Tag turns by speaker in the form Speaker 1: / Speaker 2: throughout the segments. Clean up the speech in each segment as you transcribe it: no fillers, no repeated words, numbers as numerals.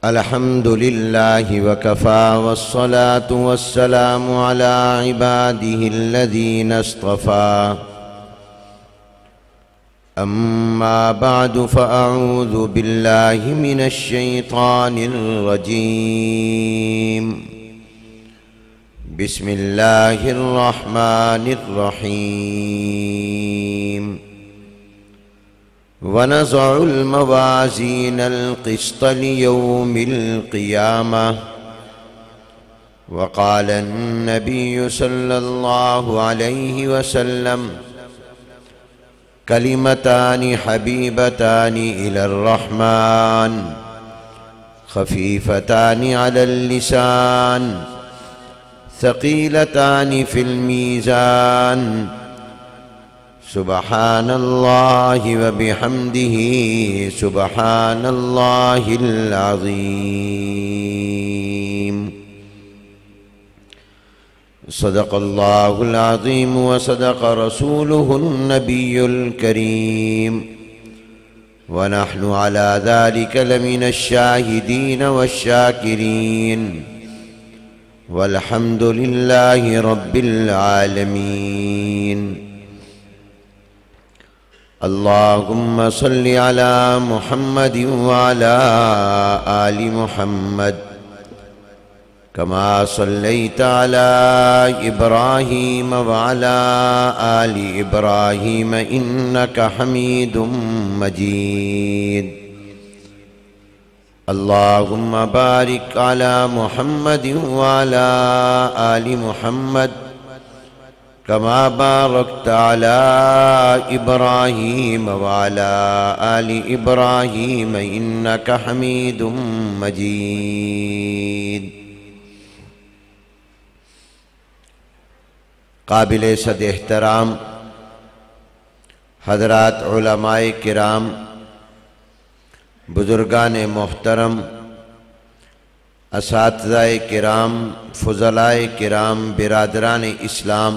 Speaker 1: الحمد لله وكفى والصلاة والسلام على عباده الذين اصطفى أما بعد فأعوذ بالله من الشيطان الرجيم بسم الله الرحمن الرحيم ونضع الموازين القسط ليوم القيامة وقال النبي صلى الله عليه وسلم كلمتان حبيبتان إلى الرحمن خفيفتان على اللسان ثقيلتان في الميزان سبحان الله وبحمده سبحان الله العظيم. صدق الله العظيم وصدق رسوله النبي الكريم ونحن على ذلك لمن الشاهدين والشاكرين والحمد لله رب العالمين. اللهم صل على محمد وعلى آل محمد كما صليت على إبراهيم وعلى آل إبراهيم إنك حميد مجيد. اللهم بارك على محمد وعلى آل محمد كما باركت على إبراهيم وعلى آل إبراهيم إنك حميد مجيد. قابل صد احترام حضرات علماء کرام، بزرگان محترم، اساتذہ کرام، فضلاء کرام، برادران اسلام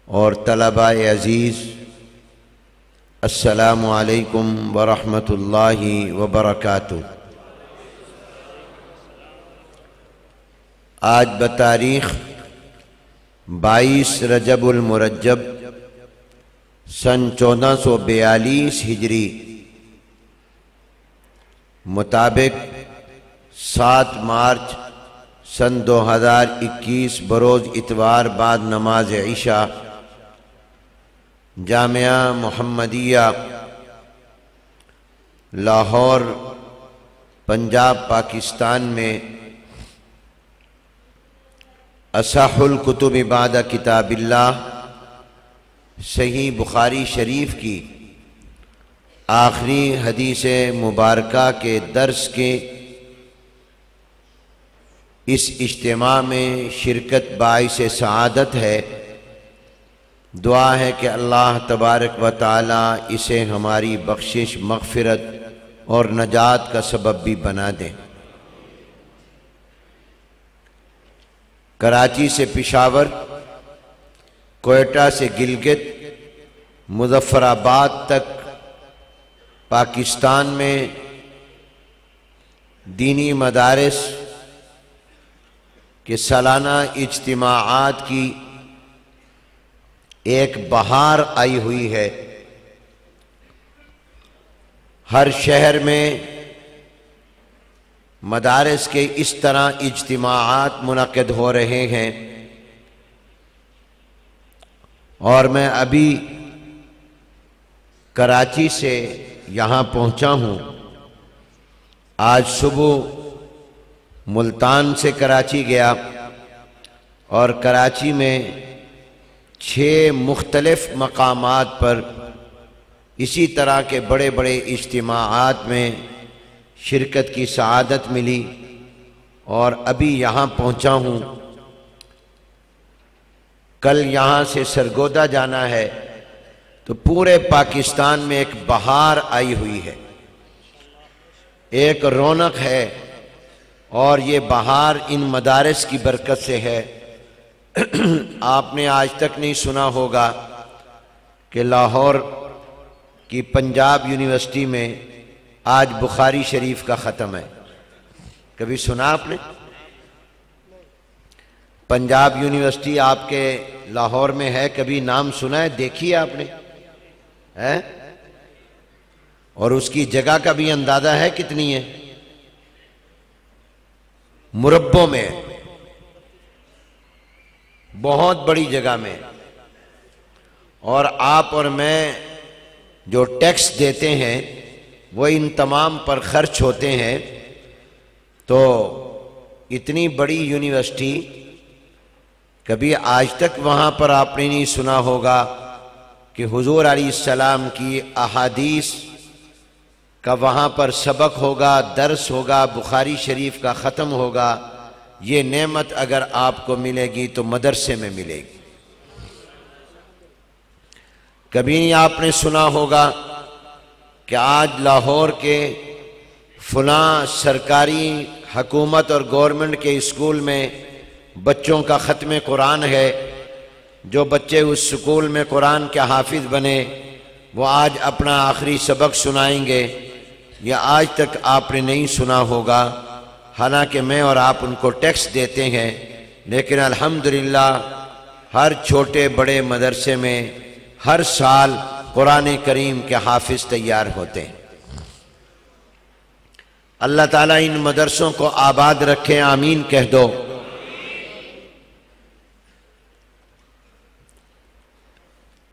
Speaker 1: اور طلباء عزیز، السلام علیکم ورحمۃ اللہ وبرکاتہ. آج بتاریخ 22 رجب المرجب سن 1442 ہجری مطابق 7 مارچ سن 2021 بروز اتوار بعد نماز عشاء جامعہ محمدیہ لاہور پنجاب پاکستان میں اصح الکتب بعد کتاب اللہ صحیح بخاری شریف کی آخری حدیث مبارکہ کے درس کے اس اجتماع میں شرکت باعث سعادت ہے. دعا ہے کہ اللہ تبارک و تعالی اسے ہماری بخشش، مغفرت اور نجات کا سبب بھی بنا دے. کراچی سے پشاور، کوئٹہ سے گلگت، مظفر آباد تک پاکستان میں دینی مدارس کے سالانہ اجتماعات کی ایک بہار آئی ہوئی ہے. ہر شہر میں مدارس کے اس طرح اجتماعات منعقد ہو رہے ہیں اور میں ابھی کراچی سے یہاں پہنچا ہوں. آج صبح ملتان سے کراچی گیا اور کراچی میں 6 مختلف مقامات پر اسی طرح کے بڑے بڑے اجتماعات میں شرکت کی سعادت ملی اور ابھی یہاں پہنچا ہوں. کل یہاں سے سرگودا جانا ہے تو پورے پاکستان میں ایک بہار آئی ہوئی ہے، ایک رونق ہے اور یہ بہار ان مدارس کی برکت سے ہے. آپ نے آج تک نہیں سنا ہوگا کہ لاہور کی پنجاب یونیورسٹی میں آج بخاری شریف کا ختم ہے. کبھی سنا آپ نے؟ پنجاب یونیورسٹی آپ کے لاہور میں ہے، کبھی نام سنا ہے؟ دیکھی ہے آپ نے؟ اور اس کی جگہ کا بھی اندازہ ہے کتنی ہے؟ مربوں میں، بہت بڑی جگہ میں. اور آپ اور میں جو ٹیکس دیتے ہیں وہ ان تمام پر خرچ ہوتے ہیں. تو اتنی بڑی یونیورسٹی، کبھی آج تک وہاں پر آپ نے نہیں سنا ہوگا کہ حضور علیہ السلام کی احادیث کا وہاں پر سبق ہوگا، درس ہوگا، بخاری شریف کا ختم ہوگا. یہ نعمت اگر آپ کو ملے گی تو مدرسے میں ملے گی. کبھی نہیں آپ نے سنا ہوگا کہ آج لاہور کے فلاں سرکاری حکومت اور گورنمنٹ کے اسکول میں بچوں کا ختم قرآن ہے. جو بچے اس اسکول میں قرآن کے حافظ بنے وہ آج اپنا آخری سبق سنائیں گے. یہ آج تک آپ نے نہیں سنا ہوگا، حالانکہ میں اور آپ ان کو ٹیکس دیتے ہیں. لیکن الحمدللہ ہر چھوٹے بڑے مدرسے میں ہر سال قرآن کریم کے حافظ تیار ہوتے ہیں. اللہ تعالیٰ ان مدرسوں کو آباد رکھے، آمین کہہ دو.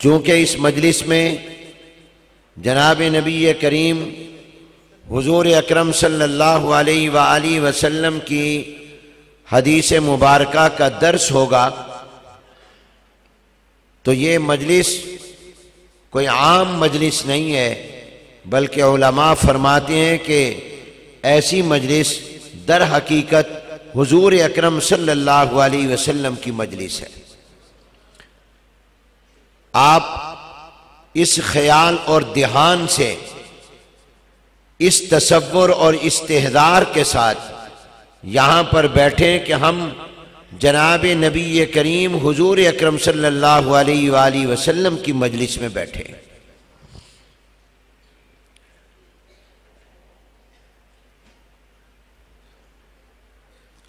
Speaker 1: چونکہ اس مجلس میں جناب نبی کریم حضور اکرم صلی اللہ علیہ وآلہ وسلم کی حدیث مبارکہ کا درس ہوگا، تو یہ مجلس کوئی عام مجلس نہیں ہے، بلکہ علماء فرماتے ہیں کہ ایسی مجلس در حقیقت حضور اکرم صلی اللہ علیہ وسلم کی مجلس ہے. آپ اس خیال اور دھیان سے، اس تصور اور استحضار کے ساتھ یہاں پر بیٹھیں کہ ہم جناب نبی کریم حضور اکرم صلی اللہ علیہ وآلہ وسلم کی مجلس میں بیٹھے.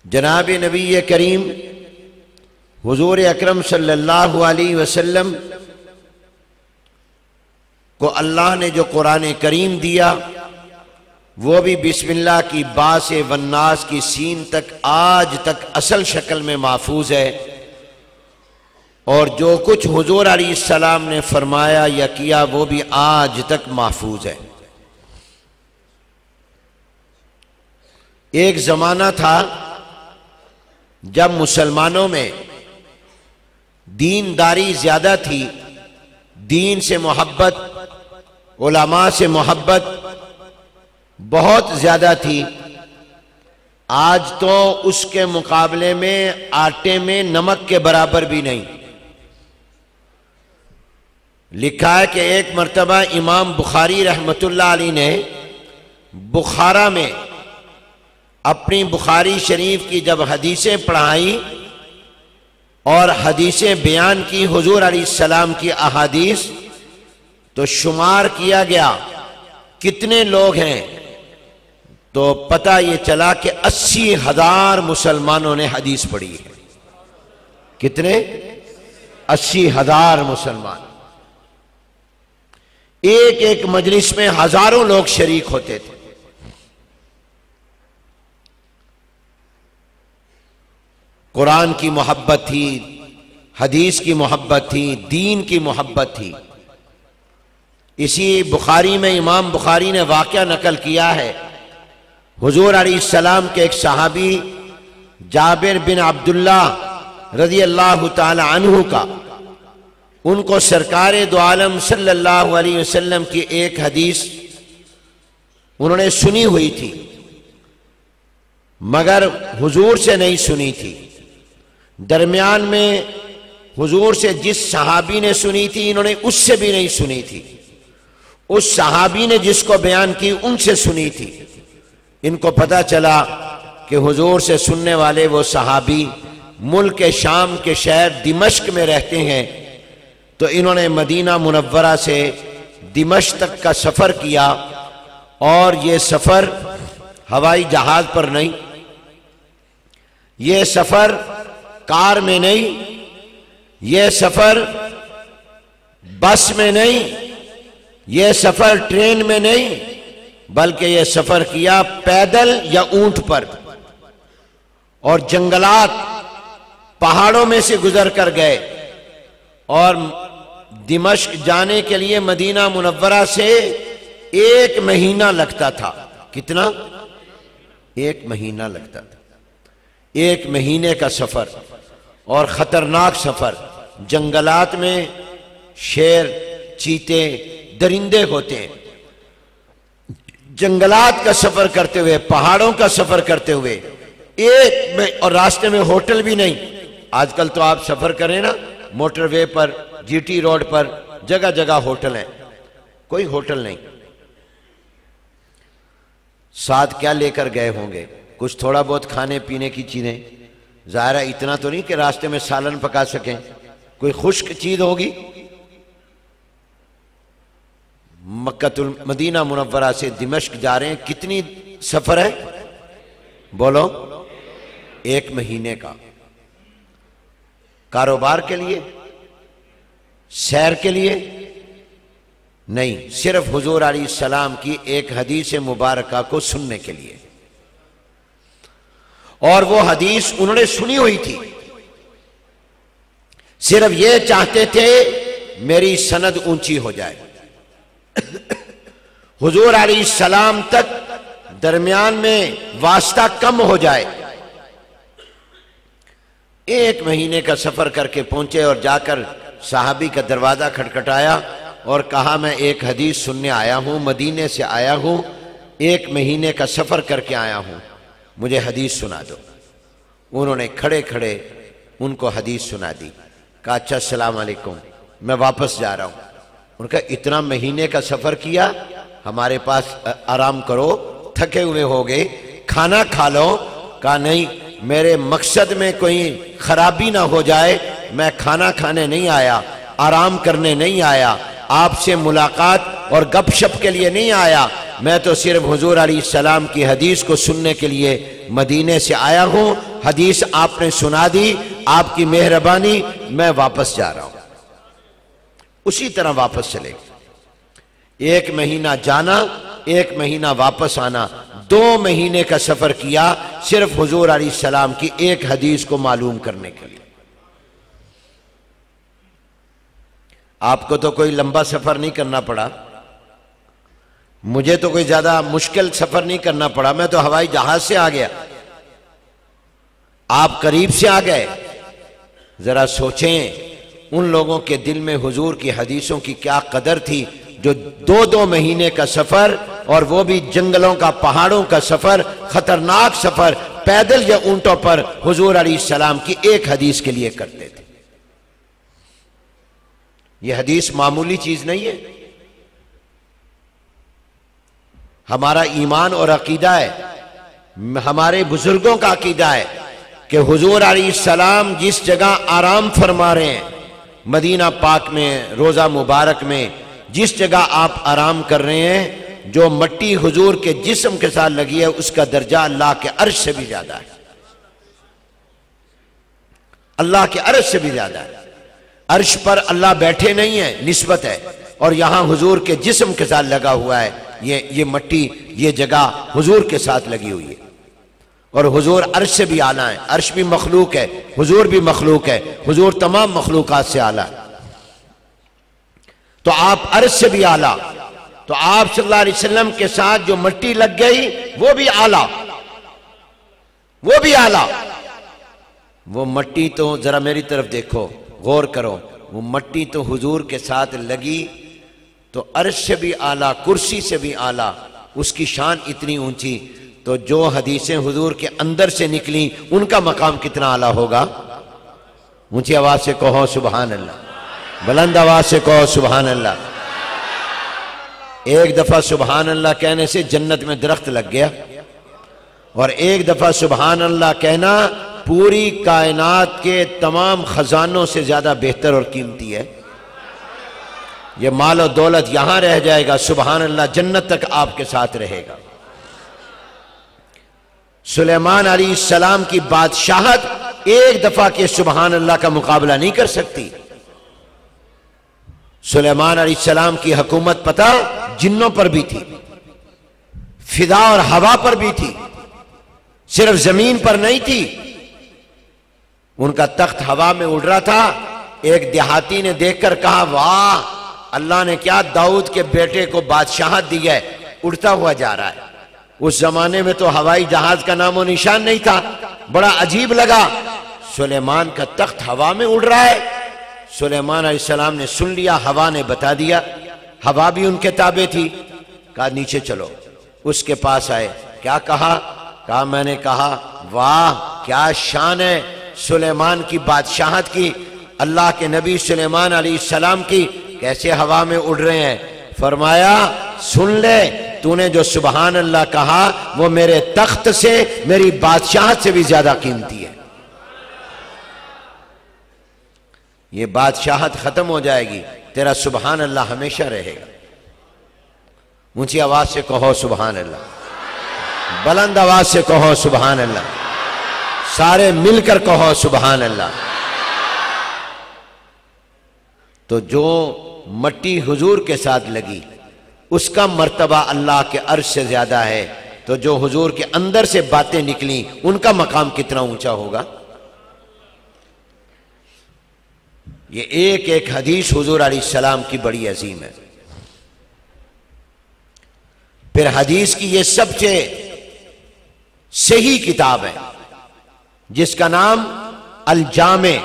Speaker 1: جناب نبی کریم حضور اکرم صلی اللہ علیہ وسلم کو اللہ نے جو قرآن کریم دیا وہ بھی بسم اللہ کی با سے والناس کی سین تک آج تک اصل شکل میں محفوظ ہے. اور جو کچھ حضور علیہ السلام نے فرمایا یا کیا وہ بھی آج تک محفوظ ہے. ایک زمانہ تھا جب مسلمانوں میں دینداری زیادہ تھی، دین سے محبت، علماء سے محبت بہت زیادہ تھی. آج تو اس کے مقابلے میں آٹے میں نمک کے برابر بھی نہیں. لکھا ہے کہ ایک مرتبہ امام بخاری رحمۃ اللہ علیہ نے بخارا میں اپنی بخاری شریف کی جب حدیثیں پڑھائی اور حدیثیں بیان کی، حضور علیہ السلام کی احادیث، تو شمار کیا گیا کتنے لوگ ہیں، تو پتہ یہ چلا کہ 80,000 مسلمانوں نے حدیث پڑھی ہے. کتنے؟ 80,000 مسلمان. ایک ایک مجلس میں ہزاروں لوگ شریک ہوتے تھے. قرآن کی محبت تھی، حدیث کی محبت تھی، دین کی محبت تھی. اسی بخاری میں امام بخاری نے واقعہ نقل کیا ہے، حضور علیہ السلام کے ایک صحابی جابر بن عبداللہ رضی اللہ تعالی عنہ کا، ان کو سرکار دو عالم صلی اللہ علیہ وسلم کی ایک حدیث انہوں نے سنی ہوئی تھی، مگر حضور سے نہیں سنی تھی. درمیان میں حضور سے جس صحابی نے سنی تھی انہوں نے اس سے بھی نہیں سنی تھی. اس صحابی نے جس کو بیان کی ان سے سنی تھی. ان کو پتہ چلا کہ حضور سے سننے والے وہ صحابی ملک شام کے شہر دمشق میں رہتے ہیں. تو انہوں نے مدینہ منورہ سے دمشق تک کا سفر کیا اور یہ سفر ہوائی جہاز پر نہیں، یہ سفر کار میں نہیں، یہ سفر بس میں نہیں، یہ سفر ٹرین میں نہیں، بلکہ یہ سفر کیا پیدل یا اونٹ پر، اور جنگلات پہاڑوں میں سے گزر کر گئے، اور دمشق جانے کے لیے مدینہ منورہ سے 1 مہینہ لگتا تھا۔ کتنا؟ 1 مہینہ لگتا تھا، 1 مہینے کا سفر، اور خطرناک سفر۔ جنگلات میں شیر، چیتے، درندے ہوتے ہیں۔ جنگلات کا سفر کرتے ہوئے، پہاڑوں کا سفر کرتے ہوئے، اور راستے میں ہوٹل بھی نہیں۔ آج کل تو آپ سفر کریں نا، موٹر وے پر، جی ٹی روڈ پر جگہ جگہ ہوٹل ہیں، کوئی ہوٹل نہیں۔ ساتھ کیا لے کر گئے ہوں گے؟ کچھ تھوڑا بہت کھانے پینے کی چیزیں، ظاہر ہے اتنا تو نہیں کہ راستے میں سالن پکا سکیں، کوئی خشک چیز ہوگی۔ مکہ مدینہ منورہ سے دمشق جا رہے ہیں، کتنی سفر ہے؟ بولو، 1 مہینے کا۔ کاروبار کے لیے، سیر کے لیے نہیں، صرف حضور علیہ السلام کی ایک حدیث مبارکہ کو سننے کے لیے۔ اور وہ حدیث انہوں نے سنی ہوئی تھی، صرف یہ چاہتے تھے میری سند اونچی ہو جائے، حضور علیہ السلام تک درمیان میں واسطہ کم ہو جائے۔ 1 مہینے کا سفر کر کے پہنچے، اور جا کر صحابی کا دروازہ کھٹکھٹایا اور کہا میں ایک حدیث سننے آیا ہوں، مدینے سے آیا ہوں، 1 مہینے کا سفر کر کے آیا ہوں، مجھے حدیث سنا دو۔ انہوں نے کھڑے کھڑے ان کو حدیث سنا دی۔ کہا اچھا السلام علیکم، میں واپس جا رہا ہوں۔ ان کا اتنا مہینے کا سفر کیا، ہمارے پاس آرام کرو، تھکے ہوئے ہو گئے، کھانا کھا لو۔ کہا نہیں، میرے مقصد میں کوئی خرابی نہ ہو جائے، میں کھانا کھانے نہیں آیا، آرام کرنے نہیں آیا، آپ سے ملاقات اور گپ شپ کے لیے نہیں آیا، میں تو صرف حضور علیہ السلام کی حدیث کو سننے کے لیے مدینے سے آیا ہوں، حدیث آپ نے سنا دی، آپ کی مہربانی، میں واپس جا رہا ہوں۔ اسی طرح واپس چلے گئے، 1 مہینہ جانا، 1 مہینہ واپس آنا، 2 مہینے کا سفر کیا، صرف حضور علیہ السلام کی ایک حدیث کو معلوم کرنے کے لیے۔ آپ کو تو کوئی لمبا سفر نہیں کرنا پڑا، مجھے تو کوئی زیادہ مشکل سفر نہیں کرنا پڑا، میں تو ہوائی جہاز سے آ گیا، آپ قریب سے آ گئے۔ ذرا سوچیں ان لوگوں کے دل میں حضور کی حدیثوں کی کیا قدر تھی، جو 2 مہینے کا سفر، اور وہ بھی جنگلوں کا، پہاڑوں کا سفر، خطرناک سفر، پیدل یا اونٹوں پر حضور علیہ السلام کی ایک حدیث کے لیے کرتے تھے۔ یہ حدیث معمولی چیز نہیں ہے، ہمارا ایمان اور عقیدہ ہے، ہمارے بزرگوں کا عقیدہ ہے کہ حضور علیہ السلام جس جگہ آرام فرما رہے ہیں، مدینہ پاک میں، روضہ مبارک میں، جس جگہ آپ آرام کر رہے ہیں، جو مٹی حضور کے جسم کے ساتھ لگی ہے، اس کا درجہ اللہ کے عرش سے بھی زیادہ ہے، اللہ کے عرش سے بھی زیادہ ہے۔ عرش پر اللہ بیٹھے نہیں ہیں، نسبت ہے، اور یہاں حضور کے جسم کے ساتھ لگا ہوا ہے، یہ مٹی، یہ جگہ حضور کے ساتھ لگی ہوئی ہے، اور حضور عرش سے بھی اعلیٰ ہے، عرش بھی مخلوق ہے، حضور بھی مخلوق ہے، حضور تمام مخلوقات سے اعلیٰ ہے، تو آپ عرش سے بھی اعلیٰ، تو آپ صلی اللہ علیہ وسلم کے ساتھ جو مٹی لگ گئی وہ بھی اعلیٰ، وہ بھی اعلیٰ۔ وہ مٹی تو ذرا میری طرف دیکھو، غور کرو، وہ مٹی تو حضور کے ساتھ لگی تو عرش سے بھی اعلیٰ، کرسی سے بھی اعلیٰ، اس کی شان اتنی اونچی، تو جو حدیثیں حضور کے اندر سے نکلی ان کا مقام کتنا اعلیٰ ہوگا؟ اونچی آواز سے کہو سبحان اللہ، بلند آواز سے کہو سبحان اللہ۔ ایک دفعہ سبحان اللہ کہنے سے جنت میں درخت لگ گیا، اور ایک دفعہ سبحان اللہ کہنا پوری کائنات کے تمام خزانوں سے زیادہ بہتر اور قیمتی ہے۔ یہ مال و دولت یہاں رہ جائے گا، سبحان اللہ جنت تک آپ کے ساتھ رہے گا۔ سلیمان علیہ السلام کی بادشاہت ایک دفعہ کے سبحان اللہ کا مقابلہ نہیں کر سکتی۔ سلیمان علیہ السلام کی حکومت پتہ جنوں پر بھی تھی، فضا اور ہوا پر بھی تھی، صرف زمین پر نہیں تھی۔ ان کا تخت ہوا میں اڑ رہا تھا۔ ایک دیہاتی نے دیکھ کر کہا، واہ، اللہ نے کیا داؤد کے بیٹے کو بادشاہت دی ہے، اڑتا ہوا جا رہا ہے۔ اس زمانے میں تو ہوائی جہاز کا نام و نشان نہیں تھا، بڑا عجیب لگا، سلیمان کا تخت ہوا میں اڑ رہا ہے۔ سلیمان علیہ السلام نے سن لیا، ہوا نے بتا دیا، ہوا بھی ان کے تابع تھی۔ کہا نیچے چلو، اس کے پاس آئے، کیا کہا میں نے کہا واہ کیا شان ہے سلیمان کی بادشاہت کی، اللہ کے نبی سلیمان علیہ السلام کی، کیسے ہوا میں اڑ رہے ہیں۔ فرمایا سن لے، تو نے جو سبحان اللہ کہا وہ میرے تخت سے، میری بادشاہت سے بھی زیادہ قیمتی ہے۔ یہ بادشاہت ختم ہو جائے گی، تیرا سبحان اللہ ہمیشہ رہے گا۔ اونچی آواز سے کہو سبحان اللہ، بلند آواز سے کہو سبحان اللہ، سارے مل کر کہو سبحان اللہ۔ تو جو مٹی حضور کے ساتھ لگی اس کا مرتبہ اللہ کے عرش سے زیادہ ہے، تو جو حضور کے اندر سے باتیں نکلیں ان کا مقام کتنا اونچا ہوگا۔ یہ ایک ایک حدیث حضور علیہ السلام کی بڑی عظیم ہے۔ پھر حدیث کی یہ سب سے صحیح کتاب ہے جس کا نام الجامع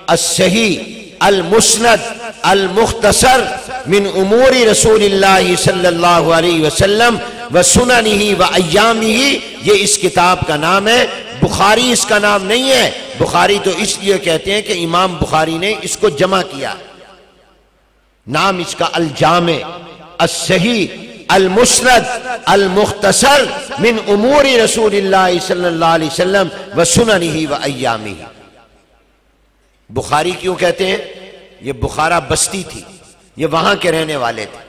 Speaker 1: الصحیح المسند المختصر من امور رسول اللہ صلی اللہ علیہ وسلم و سننہ و ایامہ، یہ اس کتاب کا نام ہے۔ بخاری اس کا نام نہیں ہے، بخاری تو اس لیے کہتے ہیں کہ امام بخاری نے اس کو جمع کیا، نام اس کا الجامع الصحیح المسند المختصر من امور رسول اللہ صلی اللہ علیہ وسلم و سننہ و ایامہ۔ بخاری کیوں کہتے ہیں؟ یہ بخارا بستی تھی، یہ وہاں کے رہنے والے تھے،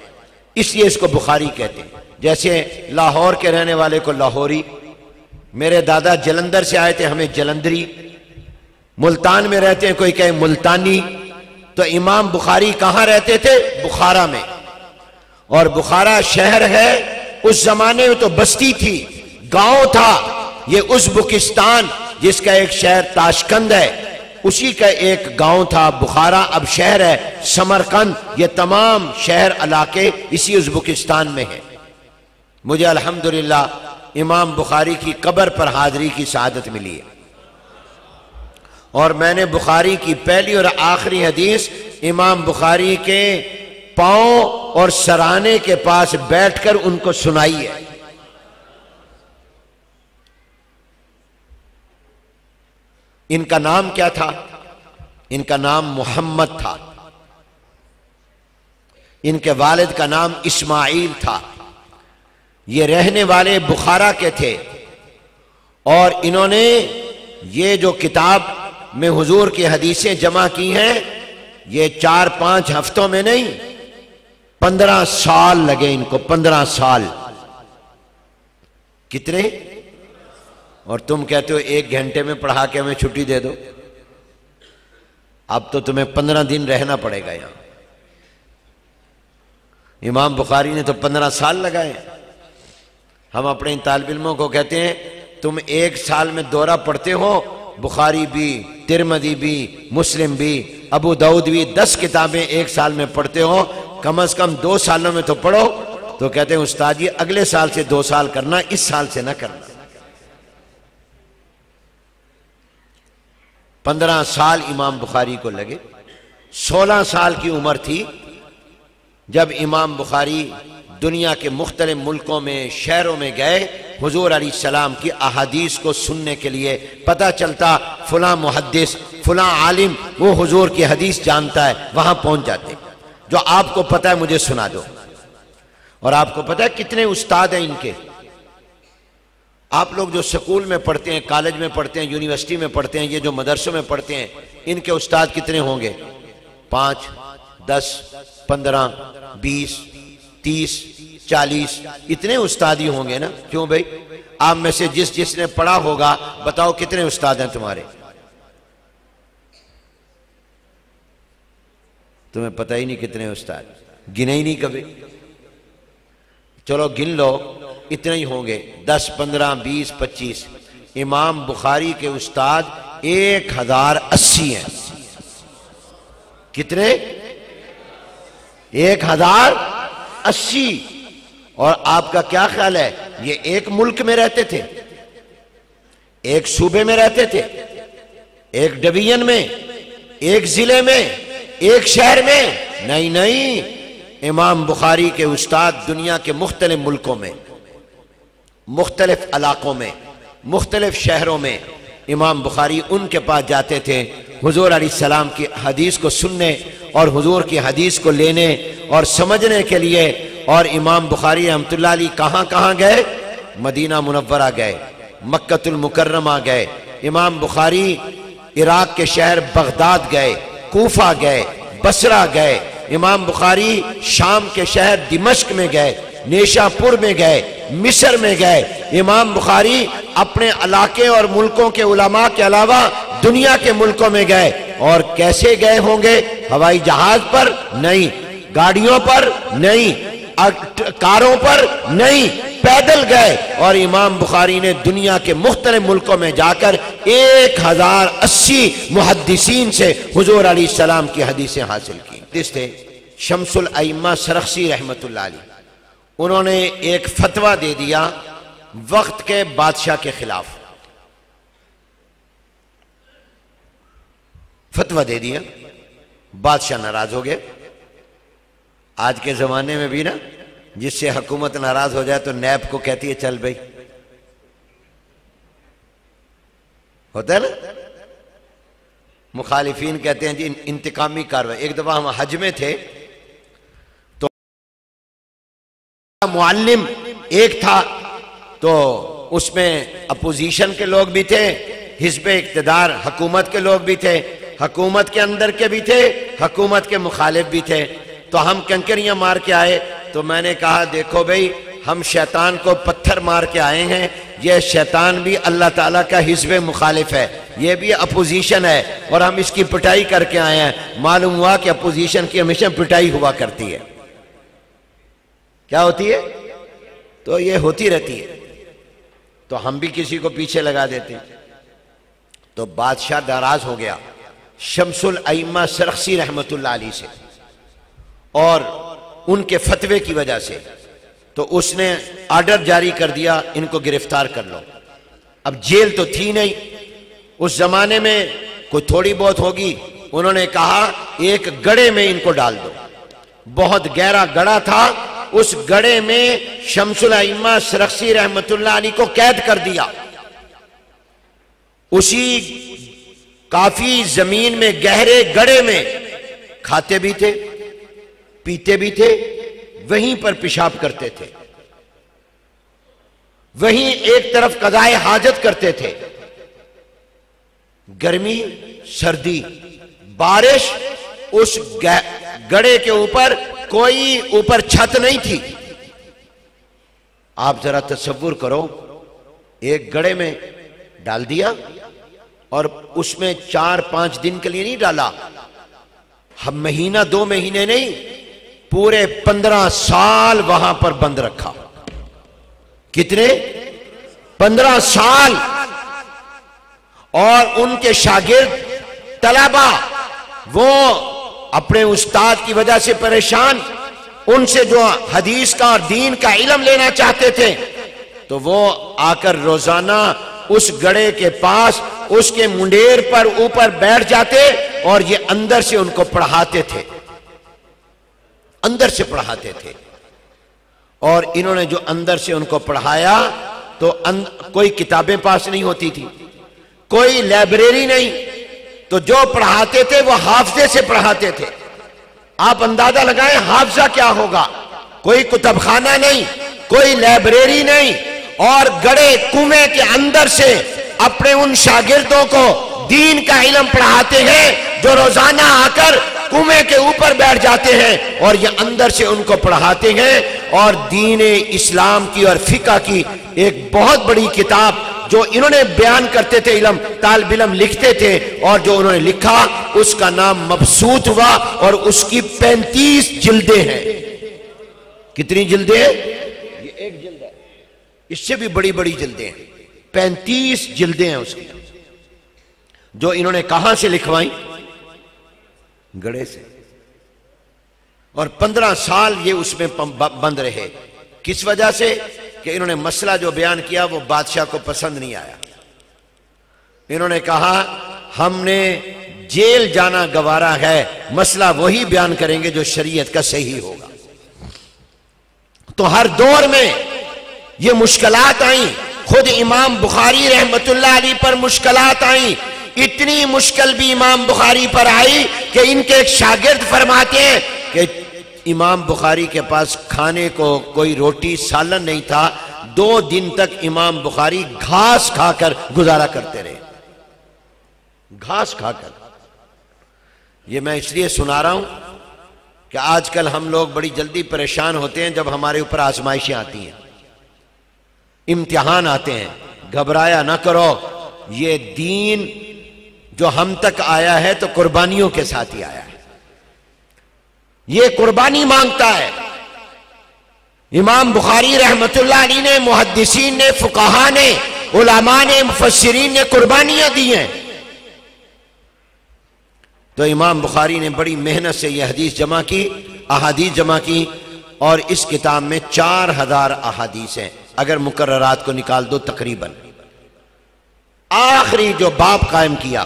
Speaker 1: اس لیے اس کو بخاری کہتے ہیں۔ جیسے لاہور کے رہنے والے کو لاہوری، میرے دادا جلندر سے آئے تھے، ہمیں جلندری، ملتان میں رہتے ہیں کوئی کہے ملتانی۔ تو امام بخاری کہاں رہتے تھے؟ بخارا میں، اور بخارا شہر ہے، اس زمانے میں تو بستی تھی، گاؤں تھا۔ یہ ازبکستان جس کا ایک شہر تاشکند ہے، اسی کا ایک گاؤں تھا بخارا، اب شہر ہے سمرقند۔ یہ تمام شہر علاقے اسی ازبکستان میں ہیں۔ مجھے الحمدللہ امام بخاری کی قبر پر حاضری کی سعادت ملی ہے، اور میں نے بخاری کی پہلی اور آخری حدیث امام بخاری کے پاؤں اور سرانے کے پاس بیٹھ کر ان کو سنائی ہے۔ ان کا نام کیا تھا؟ ان کا نام محمد تھا، ان کے والد کا نام اسماعیل تھا۔ یہ رہنے والے بخارا کے تھے، اور انہوں نے یہ جو کتاب میں حضور کی حدیثیں جمع کی ہیں، یہ 4-5 ہفتوں میں نہیں، 15 سال لگے ان کو، 15 سال۔ کتنے؟ اور تم کہتے ہو 1 گھنٹے میں پڑھا کے ہمیں چھٹی دے دو۔ اب تو تمہیں 15 دن رہنا پڑے گا یہاں۔ امام بخاری نے تو 15 سال لگائے۔ ہم اپنے ان طالب علموں کو کہتے ہیں تم 1 سال میں دورہ پڑھتے ہو، بخاری بھی، ترمذی بھی، مسلم بھی، ابو داؤد بھی، 10 کتابیں 1 سال میں پڑھتے ہو، کم از کم 2 سالوں میں تو پڑھو۔ تو کہتے ہیں استاد جی اگلے سال سے 2 سال کرنا، اس سال سے نہ کرنا۔ 15 سال امام بخاری کو لگے۔ 16 سال کی عمر تھی جب امام بخاری دنیا کے مختلف ملکوں میں، شہروں میں گئے، حضور علیہ السلام کی احادیث کو سننے کے لیے۔ پتہ چلتا فلاں محدث، فلاں عالم وہ حضور کی حدیث جانتا ہے، وہاں پہنچ جاتے۔ جو آپ کو پتہ ہے مجھے سنا دو۔ اور آپ کو پتہ ہے کتنے استاد ہیں ان کے؟ آپ لوگ جو سکول میں پڑھتے ہیں، کالج میں پڑھتے ہیں، یونیورسٹی میں پڑھتے ہیں، یہ جو مدرسوں میں پڑھتے ہیں، ان کے استاد کتنے ہوں گے؟ 5 10 15 20 30 40 اتنے استاد ہی ہوں گے نا؟ کیوں بھائی؟ آپ میں سے جس نے پڑھا ہوگا بتاؤ کتنے استاد ہیں تمہارے؟ تمہیں پتہ ہی نہیں کتنے استاد، گنے ہی نہیں کبھی۔ چلو گن لو، اتنے ہی ہوں گے، 10 15 20 25۔ امام بخاری کے استاد 1080 ہیں۔ کتنے؟ 1080۔ اور آپ کا کیا خیال ہے یہ ایک ملک میں رہتے تھے، ایک صوبے میں رہتے تھے، ایک ڈویژن میں، ایک ضلع میں، ایک شہر میں؟ نہیں نہیں، امام بخاری کے استاد دنیا کے مختلف ملکوں میں، مختلف علاقوں میں، مختلف شہروں میں امام بخاری ان کے پاس جاتے تھے حضور علیہ السلام کی حدیث کو سننے اور حضور کی حدیث کو لینے اور سمجھنے کے لیے۔ اور امام بخاری رحمۃ اللہ علیہ کہاں کہاں گئے؟ مدینہ منورہ گئے، مکہ المکرمہ گئے، امام بخاری عراق کے شہر بغداد گئے، کوفہ گئے، بصرہ گئے، امام بخاری شام کے شہر دمشق میں گئے، نیشا پور میں گئے، مصر میں گئے۔ امام بخاری اپنے علاقے اور ملکوں کے علماء کے علاوہ دنیا کے ملکوں میں گئے۔ اور کیسے گئے ہوں گے؟ ہوائی جہاز پر نہیں، گاڑیوں پر نہیں، کاروں پر نہیں، پیدل گئے۔ اور امام بخاری نے دنیا کے مختلف ملکوں میں جا کر 1080 محدثین سے حضور علیہ السلام کی حدیثیں حاصل کی۔ جس تھے شمس الائمہ سرخسی رحمت اللہ علیہ، انہوں نے ایک فتویٰ دے دیا وقت کے بادشاہ کے خلاف، فتویٰ دے دیا، بادشاہ ناراض ہو گئے۔ آج کے زمانے میں بھی نا جس سے حکومت ناراض ہو جائے تو نیب کو کہتی ہے چل بھائی، ہوتا ہے نا؟ مخالفین کہتے ہیں جی انتقامی کارروائی۔ ایک دفعہ ہم حج میں تھے تو معلم ایک تھا، تو اس میں اپوزیشن کے لوگ بھی تھے، حزب اقتدار حکومت کے لوگ بھی تھے، حکومت کے اندر کے بھی تھے، حکومت کے مخالف بھی تھے۔ تو ہم کنکریاں مار کے آئے تو میں نے کہا دیکھو بھئی ہم شیطان کو پتھر مار کے آئے ہیں، یہ شیطان بھی اللہ تعالیٰ کا حزب مخالف ہے، یہ بھی اپوزیشن ہے، اور ہم اس کی پٹائی کر کے آئے ہیں۔ معلوم ہوا کہ اپوزیشن کی ہمیشہ پٹائی ہوا کرتی ہے۔ کیا ہوتی ہے؟ تو یہ ہوتی رہتی ہے، تو ہم بھی کسی کو پیچھے لگا دیتے ہیں۔ تو بادشاہ ناراض ہو گیا شمس الائمہ سرخسی رحمت اللہ علیہ سے اور ان کے فتوے کی وجہ سے، تو اس نے آرڈر جاری کر دیا ان کو گرفتار کر لو۔ اب جیل تو تھی نہیں، اس زمانے میں کوئی تھوڑی بہت ہوگی، انہوں نے کہا ایک گڑھے میں ان کو ڈال دو۔ بہت گہرا گڑھا تھا، اس گڑھے میں شمس الائمہ سرخسی رحمت اللہ علیہ کو قید کر دیا۔ اسی کافی زمین میں گہرے گڑھے میں کھاتے بھی تھے، پیتے بھی تھے، وہیں پر پیشاب کرتے تھے، وہیں ایک طرف قضائے حاجت کرتے تھے۔ گرمی، سردی، بارش، اس گڑھے کے اوپر کوئی اوپر چھت نہیں تھی۔ آپ ذرا تصور کرو، ایک گڑھے میں ڈال دیا اور اس میں 4-5 دن کے لیے نہیں ڈالا، ہم مہینہ 2 مہینے نہیں، پورے 15 سال وہاں پر بند رکھا۔ کتنے؟ 15 سال۔ اور ان کے شاگرد طلبہ وہ اپنے استاد کی وجہ سے پریشان، ان سے جو حدیث کا اور دین کا علم لینا چاہتے تھے، تو وہ آ کر روزانہ اس گڑھے کے پاس اس کے منڈیر پر اوپر بیٹھ جاتے اور یہ اندر سے ان کو پڑھاتے تھے، اندر سے پڑھاتے تھے۔ اور انہوں نے جو اندر سے ان کو پڑھایا تو کوئی کتابیں پاس نہیں ہوتی تھی، کوئی لائبریری نہیں، تو جو پڑھاتے تھے وہ حافظے سے پڑھاتے تھے۔ آپ اندازہ لگائیں حافظہ کیا ہوگا؟ کوئی کتب خانہ نہیں، کوئی لائبریری نہیں، اور گڑھے کنویں کے اندر سے اپنے ان شاگردوں کو دین کا علم پڑھاتے ہیں جو روزانہ آ کر کنویں کے اوپر بیٹھ جاتے ہیں اور یہ اندر سے ان کو پڑھاتے ہیں، اور دین اسلام کی اور فقہ کی ایک بہت بڑی کتاب جو انہوں نے بیان کرتے تھے، علم طالب علم لکھتے تھے، اور جو انہوں نے لکھا اس کا نام مبسوط ہوا، اور اس کی 35 جلدیں ہیں۔ کتنی جلدیں ہیں؟ یہ ایک جلد ہے، اس سے بھی بڑی بڑی جلدیں ہیں، 35 جلدیں ہیں اس کی، جو انہوں نے کہاں سے لکھوائیں؟ گڑھے سے۔ اور 15 سال یہ اس میں بند رہے۔ کس وجہ سے؟ کہ انہوں نے مسئلہ جو بیان کیا وہ بادشاہ کو پسند نہیں آیا۔ انہوں نے کہا ہم نے جیل جانا گوارا ہے، مسئلہ وہی بیان کریں گے جو شریعت کا صحیح ہوگا۔ تو ہر دور میں یہ مشکلات آئیں، خود امام بخاری رحمت اللہ علیہ پر مشکلات آئیں۔ اتنی مشکل بھی امام بخاری پر آئی کہ ان کے ایک شاگرد فرماتے ہیں کہ امام بخاری کے پاس کھانے کو کوئی روٹی سالن نہیں تھا، 2 دن تک امام بخاری گھاس کھا کر گزارا کرتے رہے، گھاس کھا کر۔ یہ میں اس لیے سنا رہا ہوں کہ آج کل ہم لوگ بڑی جلدی پریشان ہوتے ہیں جب ہمارے اوپر آزمائشیں آتی ہیں، امتحان آتے ہیں۔ گھبرایا نہ کرو، یہ دین جو ہم تک آیا ہے تو قربانیوں کے ساتھ ہی آیا ہے، یہ قربانی مانگتا ہے۔ امام بخاری رحمت اللہ علیہ نے، محدثین نے، فقہاء نے، علماء نے، مفسرین نے قربانیاں دی ہیں۔ تو امام بخاری نے بڑی محنت سے یہ حدیث جمع کی، احادیث جمع کی، اور اس کتاب میں 4000 احادیث ہیں اگر مقررات کو نکال دو تقریباً۔ آخری جو باب قائم کیا،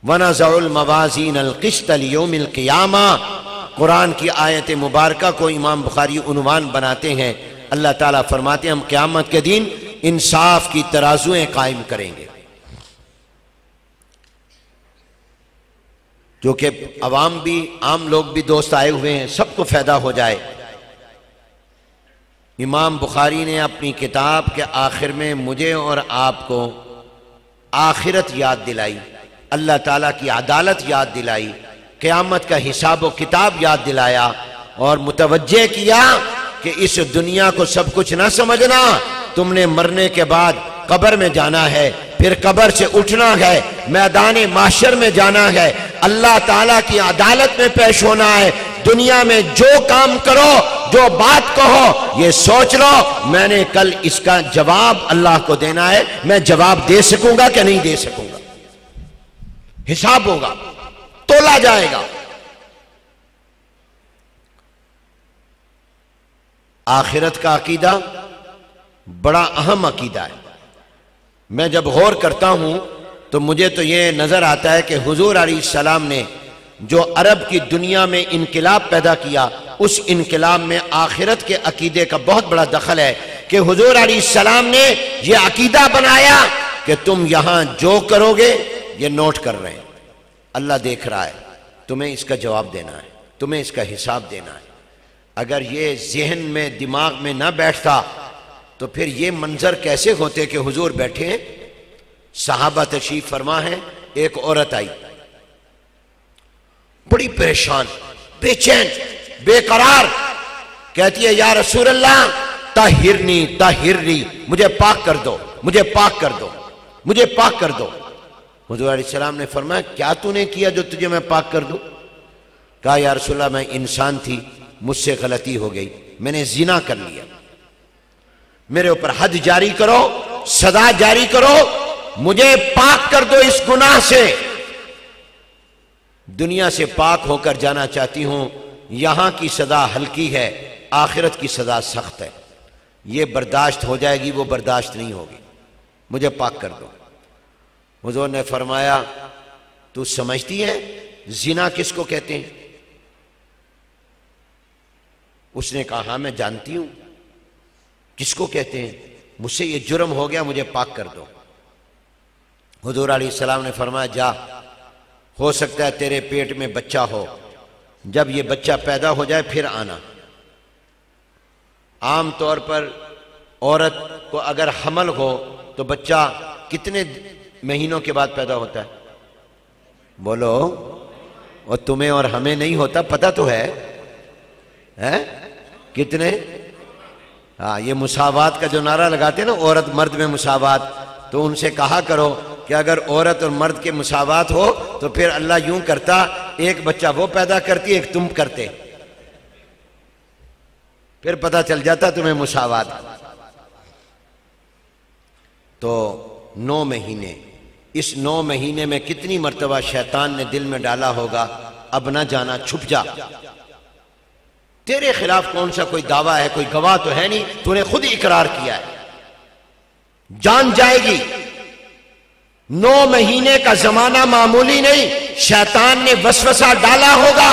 Speaker 1: وَنَزَعُ الْمَوَازِينَ الْقِسْطَ لِيَوْمِ الْقِيَامَةِ، قرآن کی آیت مبارکہ کو امام بخاری عنوان بناتے ہیں۔ اللہ تعالیٰ فرماتے ہیں ہم قیامت کے دن انصاف کی ترازویں قائم کریں گے، جو کہ عوام بھی، عام لوگ بھی دوست آئے ہوئے ہیں، سب کو فائدہ ہو جائے۔ امام بخاری نے اپنی کتاب کے آخر میں مجھے اور آپ کو آخرت یاد دلائی، اللہ تعالیٰ کی عدالت یاد دلائی، قیامت کا حساب و کتاب یاد دلایا، اور متوجہ کیا کہ اس دنیا کو سب کچھ نہ سمجھنا، تم نے مرنے کے بعد قبر میں جانا ہے، پھر قبر سے اٹھنا ہے، میدان محشر میں جانا ہے، اللہ تعالیٰ کی عدالت میں پیش ہونا ہے۔ دنیا میں جو کام کرو، جو بات کہو، یہ سوچ لو میں نے کل اس کا جواب اللہ کو دینا ہے، میں جواب دے سکوں گا کہ نہیں دے سکوں گا، حساب ہوگا، تولا جائے گا۔ آخرت کا عقیدہ بڑا اہم عقیدہ ہے۔ میں جب غور کرتا ہوں تو مجھے تو یہ نظر آتا ہے کہ حضور علیہ السلام نے جو عرب کی دنیا میں انقلاب پیدا کیا، اس انقلاب میں آخرت کے عقیدے کا بہت بڑا دخل ہے، کہ حضور علیہ السلام نے یہ عقیدہ بنایا کہ تم یہاں جو کرو گے یہ نوٹ کر رہے ہیں، اللہ دیکھ رہا ہے، تمہیں اس کا جواب دینا ہے، تمہیں اس کا حساب دینا ہے۔ اگر یہ ذہن میں، دماغ میں نہ بیٹھتا تو پھر یہ منظر کیسے ہوتے کہ حضور بیٹھے ہیں، صحابہ تشریف فرما ہیں، ایک عورت آئی بڑی پریشان، بے چین، بے قرار، کہتی ہے یا رسول اللہ طہرنی طہرنی، مجھے پاک کر دو، مجھے پاک کر دو، مجھے پاک کر دو۔ حضور علیہ السلام نے فرمایا کیا تو نے کیا جو تجھے میں پاک کر دوں؟ کہا یا رسول اللہ میں انسان تھی، مجھ سے غلطی ہو گئی، میں نے زنا کر لیا، میرے اوپر حد جاری کرو، سزا جاری کرو، مجھے پاک کر دو اس گناہ سے۔ دنیا سے پاک ہو کر جانا چاہتی ہوں، یہاں کی سزا ہلکی ہے، آخرت کی سزا سخت ہے، یہ برداشت ہو جائے گی، وہ برداشت نہیں ہوگی، مجھے پاک کر دو۔ حضور نے فرمایا تو سمجھتی ہے زنا کس کو کہتے ہیں؟ اس نے کہا ہاں میں جانتی ہوں کس کو کہتے ہیں، مجھ سے یہ جرم ہو گیا، مجھے پاک کر دو۔ حضور علیہ السلام نے فرمایا جا، ہو سکتا ہے تیرے پیٹ میں بچہ ہو، جب یہ بچہ پیدا ہو جائے پھر آنا۔ عام طور پر عورت کو اگر حمل ہو تو بچہ کتنے مہینوں کے بعد پیدا ہوتا ہے؟ بولو، اور تمہیں اور ہمیں نہیں ہوتا، پتہ تو ہے کتنے؟ ہاں، یہ مساوات کا جو نعرہ لگاتے ہیں نا، عورت مرد میں مساوات، تو ان سے کہا کرو کہ اگر عورت اور مرد کے مساوات ہو تو پھر اللہ یوں کرتا، ایک بچہ وہ پیدا کرتی، ایک تم کرتے، پھر پتہ چل جاتا تمہیں مساوات۔ تو 9 مہینے، اس 9 مہینے میں کتنی مرتبہ شیطان نے دل میں ڈالا ہوگا، اب نہ جانا، چھپ جا، تیرے خلاف کون سا کوئی دعویٰ ہے، کوئی گواہ تو ہے نہیں، تو نے خود اقرار کیا ہے، جان جائے گی۔ 9 مہینے کا زمانہ معمولی نہیں، شیطان نے وسوسہ ڈالا ہوگا،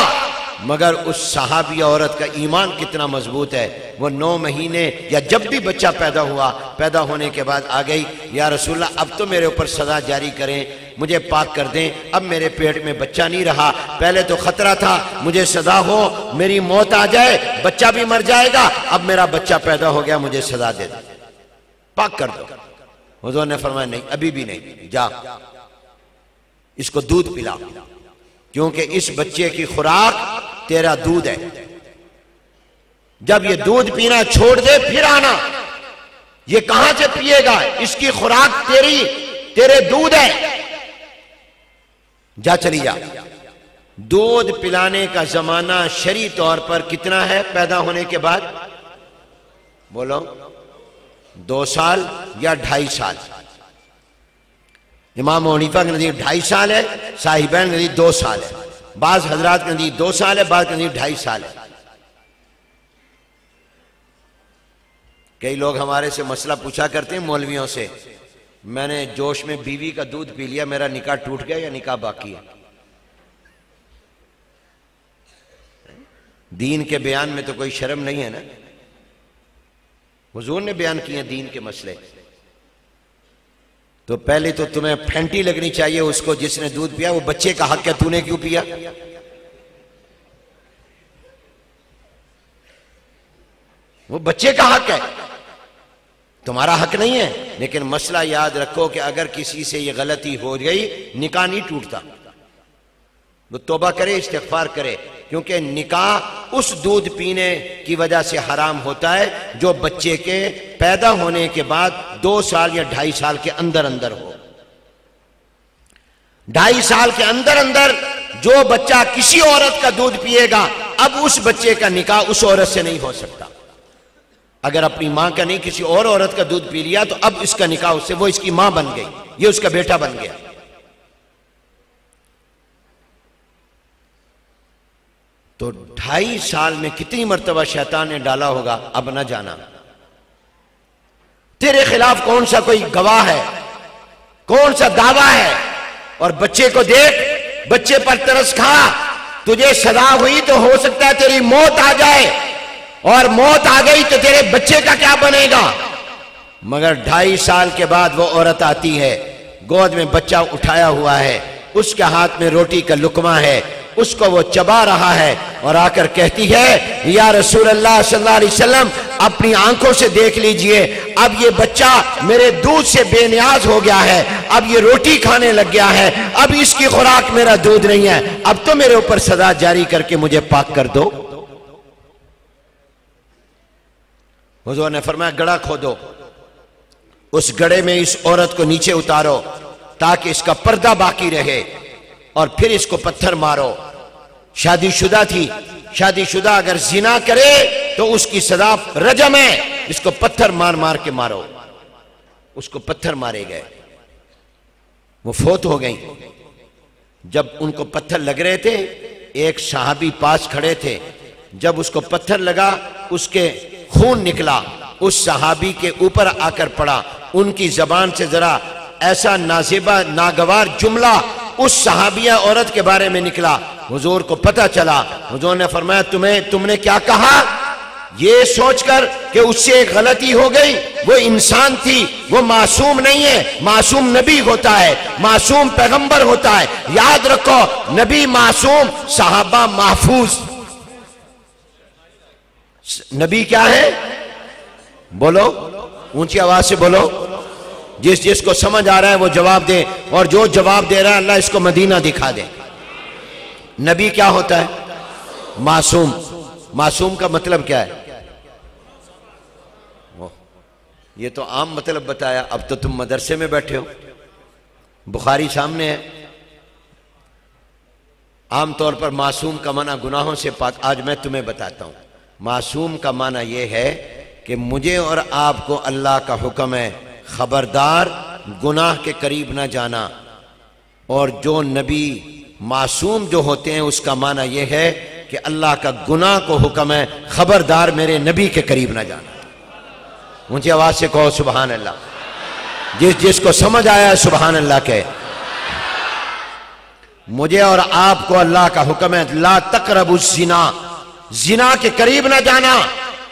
Speaker 1: مگر اس صحابی عورت کا ایمان کتنا مضبوط ہے، وہ 9 مہینے یا جب بھی بچہ پیدا ہوا، پیدا ہونے کے بعد آ گئی، یا رسول اللہ اب تو میرے اوپر سزا جاری کریں، مجھے پاک کر دیں، اب میرے پیٹ میں بچہ نہیں رہا، پہلے تو خطرہ تھا مجھے سزا ہو، میری موت آ جائے، بچہ بھی مر جائے گا، اب میرا بچہ پیدا ہو گیا، مجھے سزا دے دو، پاک کر دو۔ حضور نے فرمایا نہیں، ابھی بھی نہیں، جا اس کو دودھ پلا، کیونکہ اس بچے کی خوراک تیرا دودھ ہے، جب یہ دودھ پینا چھوڑ دے پھر آنا، یہ کہاں سے پیے گا، اس کی خوراک تیرے دودھ ہے، جا چلی جا۔ دودھ پلانے کا زمانہ شرعی طور پر کتنا ہے پیدا ہونے کے بعد؟ بولو، 2 سال یا 2.5 سال؟ امام حنیفہ کے نزدیک 2.5 سال ہے، صاحبین کے نزدیک 2 سال ہے، بعض حضرات کے نزدیک 2 سال ہے، بعض کے نزدیک 2.5 سال ہے۔ کئی لوگ ہمارے سے مسئلہ پوچھا کرتے ہیں مولویوں سے، میں نے جوش میں بیوی کا دودھ پی لیا، میرا نکاح ٹوٹ گیا یا نکاح باقی ہے؟ دین کے بیان میں تو کوئی شرم نہیں ہے نا، حضور نے بیان کیے دین کے مسئلے، تو پہلے تو تمہیں پھینٹی لگنی چاہیے اس کو جس نے دودھ پیا، وہ بچے کا حق ہے، تو نے کیوں پیا؟ وہ بچے کا حق ہے، تمہارا حق نہیں ہے۔ لیکن مسئلہ یاد رکھو کہ اگر کسی سے یہ غلطی ہو گئی، نکاح نہیں ٹوٹتا، وہ توبہ کرے، استغفار کرے، کیونکہ نکاح اس دودھ پینے کی وجہ سے حرام ہوتا ہے جو بچے کے پیدا ہونے کے بعد 2 سال یا 2.5 سال کے اندر ہو۔ 2.5 سال کے اندر جو بچہ کسی عورت کا دودھ پیے گا، اب اس بچے کا نکاح اس عورت سے نہیں ہو سکتا۔ اگر اپنی ماں کا نہیں کسی اور عورت کا دودھ پی لیا تو اب اس کا نکاح اس سے، وہ اس کی ماں بن گئی، یہ اس کا بیٹا بن گیا۔ تو 2.5 سال میں کتنی مرتبہ شیطان نے ڈالا ہوگا، اب نہ جانا۔ تیرے خلاف کون سا کوئی گواہ ہے، کون سا دعویٰ ہے، اور بچے کو دیکھ، بچے پر ترس کھا، تجھے سزا ہوئی تو ہو سکتا ہے تیری موت آ جائے، اور موت آ گئی تو تیرے بچے کا کیا بنے گا؟ مگر 2.5 سال کے بعد وہ عورت آتی ہے، گود میں بچہ اٹھایا ہوا ہے، اس کے ہاتھ میں روٹی کا لقمہ ہے، اس کو وہ چبا رہا ہے، اور آ کر کہتی ہے یا رسول اللہ صلی اللہ علیہ وسلم، اپنی آنکھوں سے دیکھ لیجئے، اب یہ بچہ میرے دودھ سے بے نیاز ہو گیا ہے، اب یہ روٹی کھانے لگ گیا ہے، اب اس کی خوراک میرا دودھ نہیں ہے، اب تو میرے اوپر سزا جاری کر کے مجھے پاک کر دو۔ حضور نے فرمایا گڑھا کھودو، اس گڑھے میں اس عورت کو نیچے اتارو تاکہ اس کا پردہ باقی رہے، اور پھر اس کو پتھر مارو۔ شادی شدہ تھی، شادی شدہ اگر زنا کرے تو اس کی سزا رجم ہے، اس کو پتھر مار کے مارو۔ اس کو پتھر مارے گئے، وہ فوت ہو گئی۔ جب ان کو پتھر لگ رہے تھے، ایک صحابی پاس کھڑے تھے، جب اس کو پتھر لگا اس کے خون نکلا، اس صحابی کے اوپر آ کر پڑا، ان کی زبان سے ذرا ایسا نازیبہ ناگوار جملہ اس صحابیہ عورت کے بارے میں نکلا، حضور کو پتہ چلا۔ حضور نے فرمایا تم نے کیا کہا؟ یہ سوچ کر کہ اس سے ایک غلطی ہو گئی، وہ انسان تھی، وہ معصوم نہیں ہے، معصوم نبی ہوتا ہے، معصوم پیغمبر ہوتا ہے۔ یاد رکھو، نبی معصوم، صحابہ محفوظ۔ نبی کیا ہے؟ بولو، اونچی آواز سے بولو، جس کو سمجھ آ رہا ہے وہ جواب دے، اور جو جواب دے رہا ہے اللہ اس کو مدینہ دکھا دے۔ نبی کیا ہوتا ہے؟ معصوم۔ معصوم کا مطلب کیا ہے؟ یہ تو عام مطلب بتایا، اب تو تم مدرسے میں بیٹھے ہو، بخاری سامنے ہے۔ عام طور پر معصوم کا معنی گناہوں سے پاک، آج میں تمہیں بتاتا ہوں۔ معصوم کا معنی یہ ہے کہ مجھے اور آپ کو اللہ کا حکم ہے خبردار گناہ کے قریب نہ جانا، اور جو نبی معصوم جو ہوتے ہیں اس کا معنی یہ ہے کہ اللہ کا گناہ کو حکم ہے خبردار میرے نبی کے قریب نہ جانا۔ اونچی آواز سے کہو سبحان اللہ۔ جس کو سمجھ آیا ہے سبحان اللہ کہے۔ مجھے اور آپ کو اللہ کا حکم ہے لا تقربوا الزنا، زنا کے قریب نہ جانا،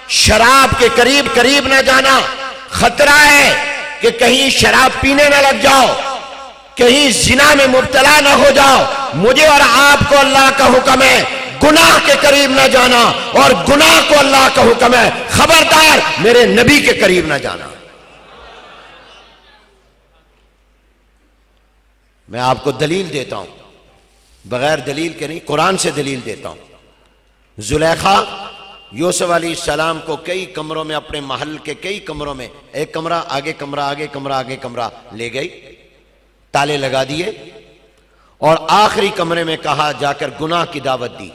Speaker 1: شراب کے قریب نہ جانا۔ خطرہ ہے کہ کہیں شراب پینے نہ لگ جاؤ، کہیں زنا میں مبتلا نہ ہو جاؤ۔ مجھے اور آپ کو اللہ کا حکم ہے گناہ کے قریب نہ جانا، اور گناہ کو اللہ کا حکم ہے خبردار میرے نبی کے قریب نہ جانا۔ میں آپ کو دلیل دیتا ہوں، بغیر دلیل کے نہیں، قرآن سے دلیل دیتا ہوں۔ زلیخا یوسف علیہ السلام کو کئی کمروں میں، اپنے محل کے کئی کمروں میں، ایک کمرہ آگے کمرہ آگے کمرہ آگے کمرہ لے گئی، تالے لگا دیے، اور آخری کمرے میں کہا جا کر گناہ کی دعوت دی۔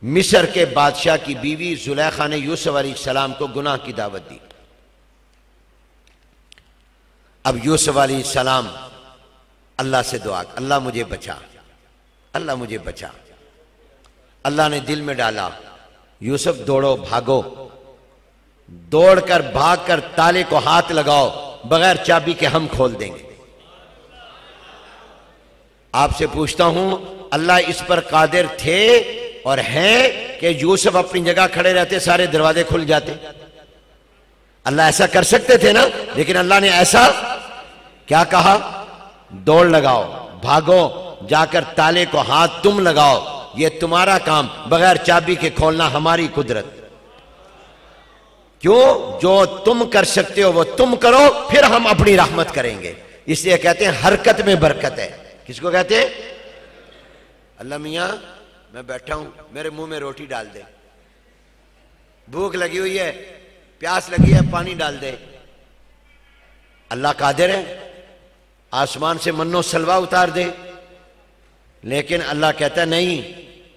Speaker 1: مصر کے بادشاہ کی بیوی زلیخا نے یوسف علیہ السلام کو گناہ کی دعوت دی۔ اب یوسف علیہ السلام اللہ سے دعا، اللہ مجھے بچا، اللہ مجھے بچا۔ اللہ نے دل میں ڈالا یوسف دوڑو بھاگو، دوڑ کر بھاگ کر تالے کو ہاتھ لگاؤ، بغیر چابی کے ہم کھول دیں گے۔ آپ سے پوچھتا ہوں اللہ اس پر قادر تھے اور ہیں کہ یوسف اپنی جگہ کھڑے رہتے سارے دروازے کھل جاتے؟ اللہ ایسا کر سکتے تھے نا، لیکن اللہ نے ایسا کیا کہا؟ دوڑ لگاؤ، بھاگو، جا کر تالے کو ہاتھ تم لگاؤ، یہ تمہارا کام، بغیر چابی کے کھولنا ہماری قدرت۔ کیوں؟ جو تم کر سکتے ہو وہ تم کرو، پھر ہم اپنی رحمت کریں گے۔ اس لیے کہتے ہیں حرکت میں برکت ہے۔ کس کو کہتے ہیں؟ اللہ میاں میں بیٹھا ہوں، میرے منہ میں روٹی ڈال دے، بھوک لگی ہوئی ہے، پیاس لگی ہے، پانی ڈال دے۔ اللہ قادر ہے آسمان سے منو سلوا اتار دے، لیکن اللہ کہتا ہے نہیں،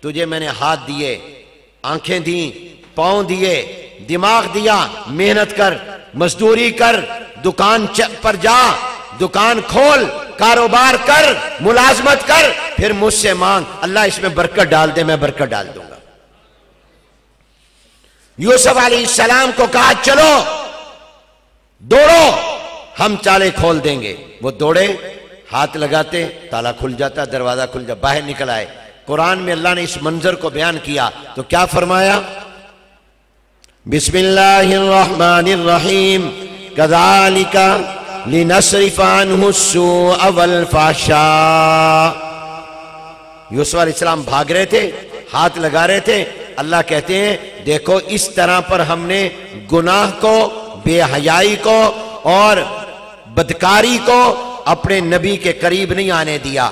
Speaker 1: تجھے میں نے ہاتھ دیے، آنکھیں دیں، پاؤں دیے، دماغ دیا، محنت کر، مزدوری کر، دکان پر جا، دکان کھول، کاروبار کر، ملازمت کر، پھر مجھ سے مانگ، اللہ اس میں برکت ڈال دے، میں برکت ڈال دوں گا۔ یوسف علیہ السلام کو کہا چلو دوڑو، ہم تالے کھول دیں گے۔ وہ دوڑے، ہاتھ لگاتے، تالا کھل جاتا، دروازہ کھل جاتا، باہر نکل آئے۔ قرآن میں اللہ نے اس منظر کو بیان کیا تو کیا فرمایا؟ بسم اللہ الرحمن الرحیم کذالک لنصرف عنہ السوء والفحشاء۔ یوسف علیہ السلام بھاگ رہے تھے، ہاتھ لگا رہے تھے، اللہ کہتے ہیں دیکھو اس طرح پر ہم نے گناہ کو، بے حیائی کو اور بدکاری کو اپنے نبی کے قریب نہیں آنے دیا۔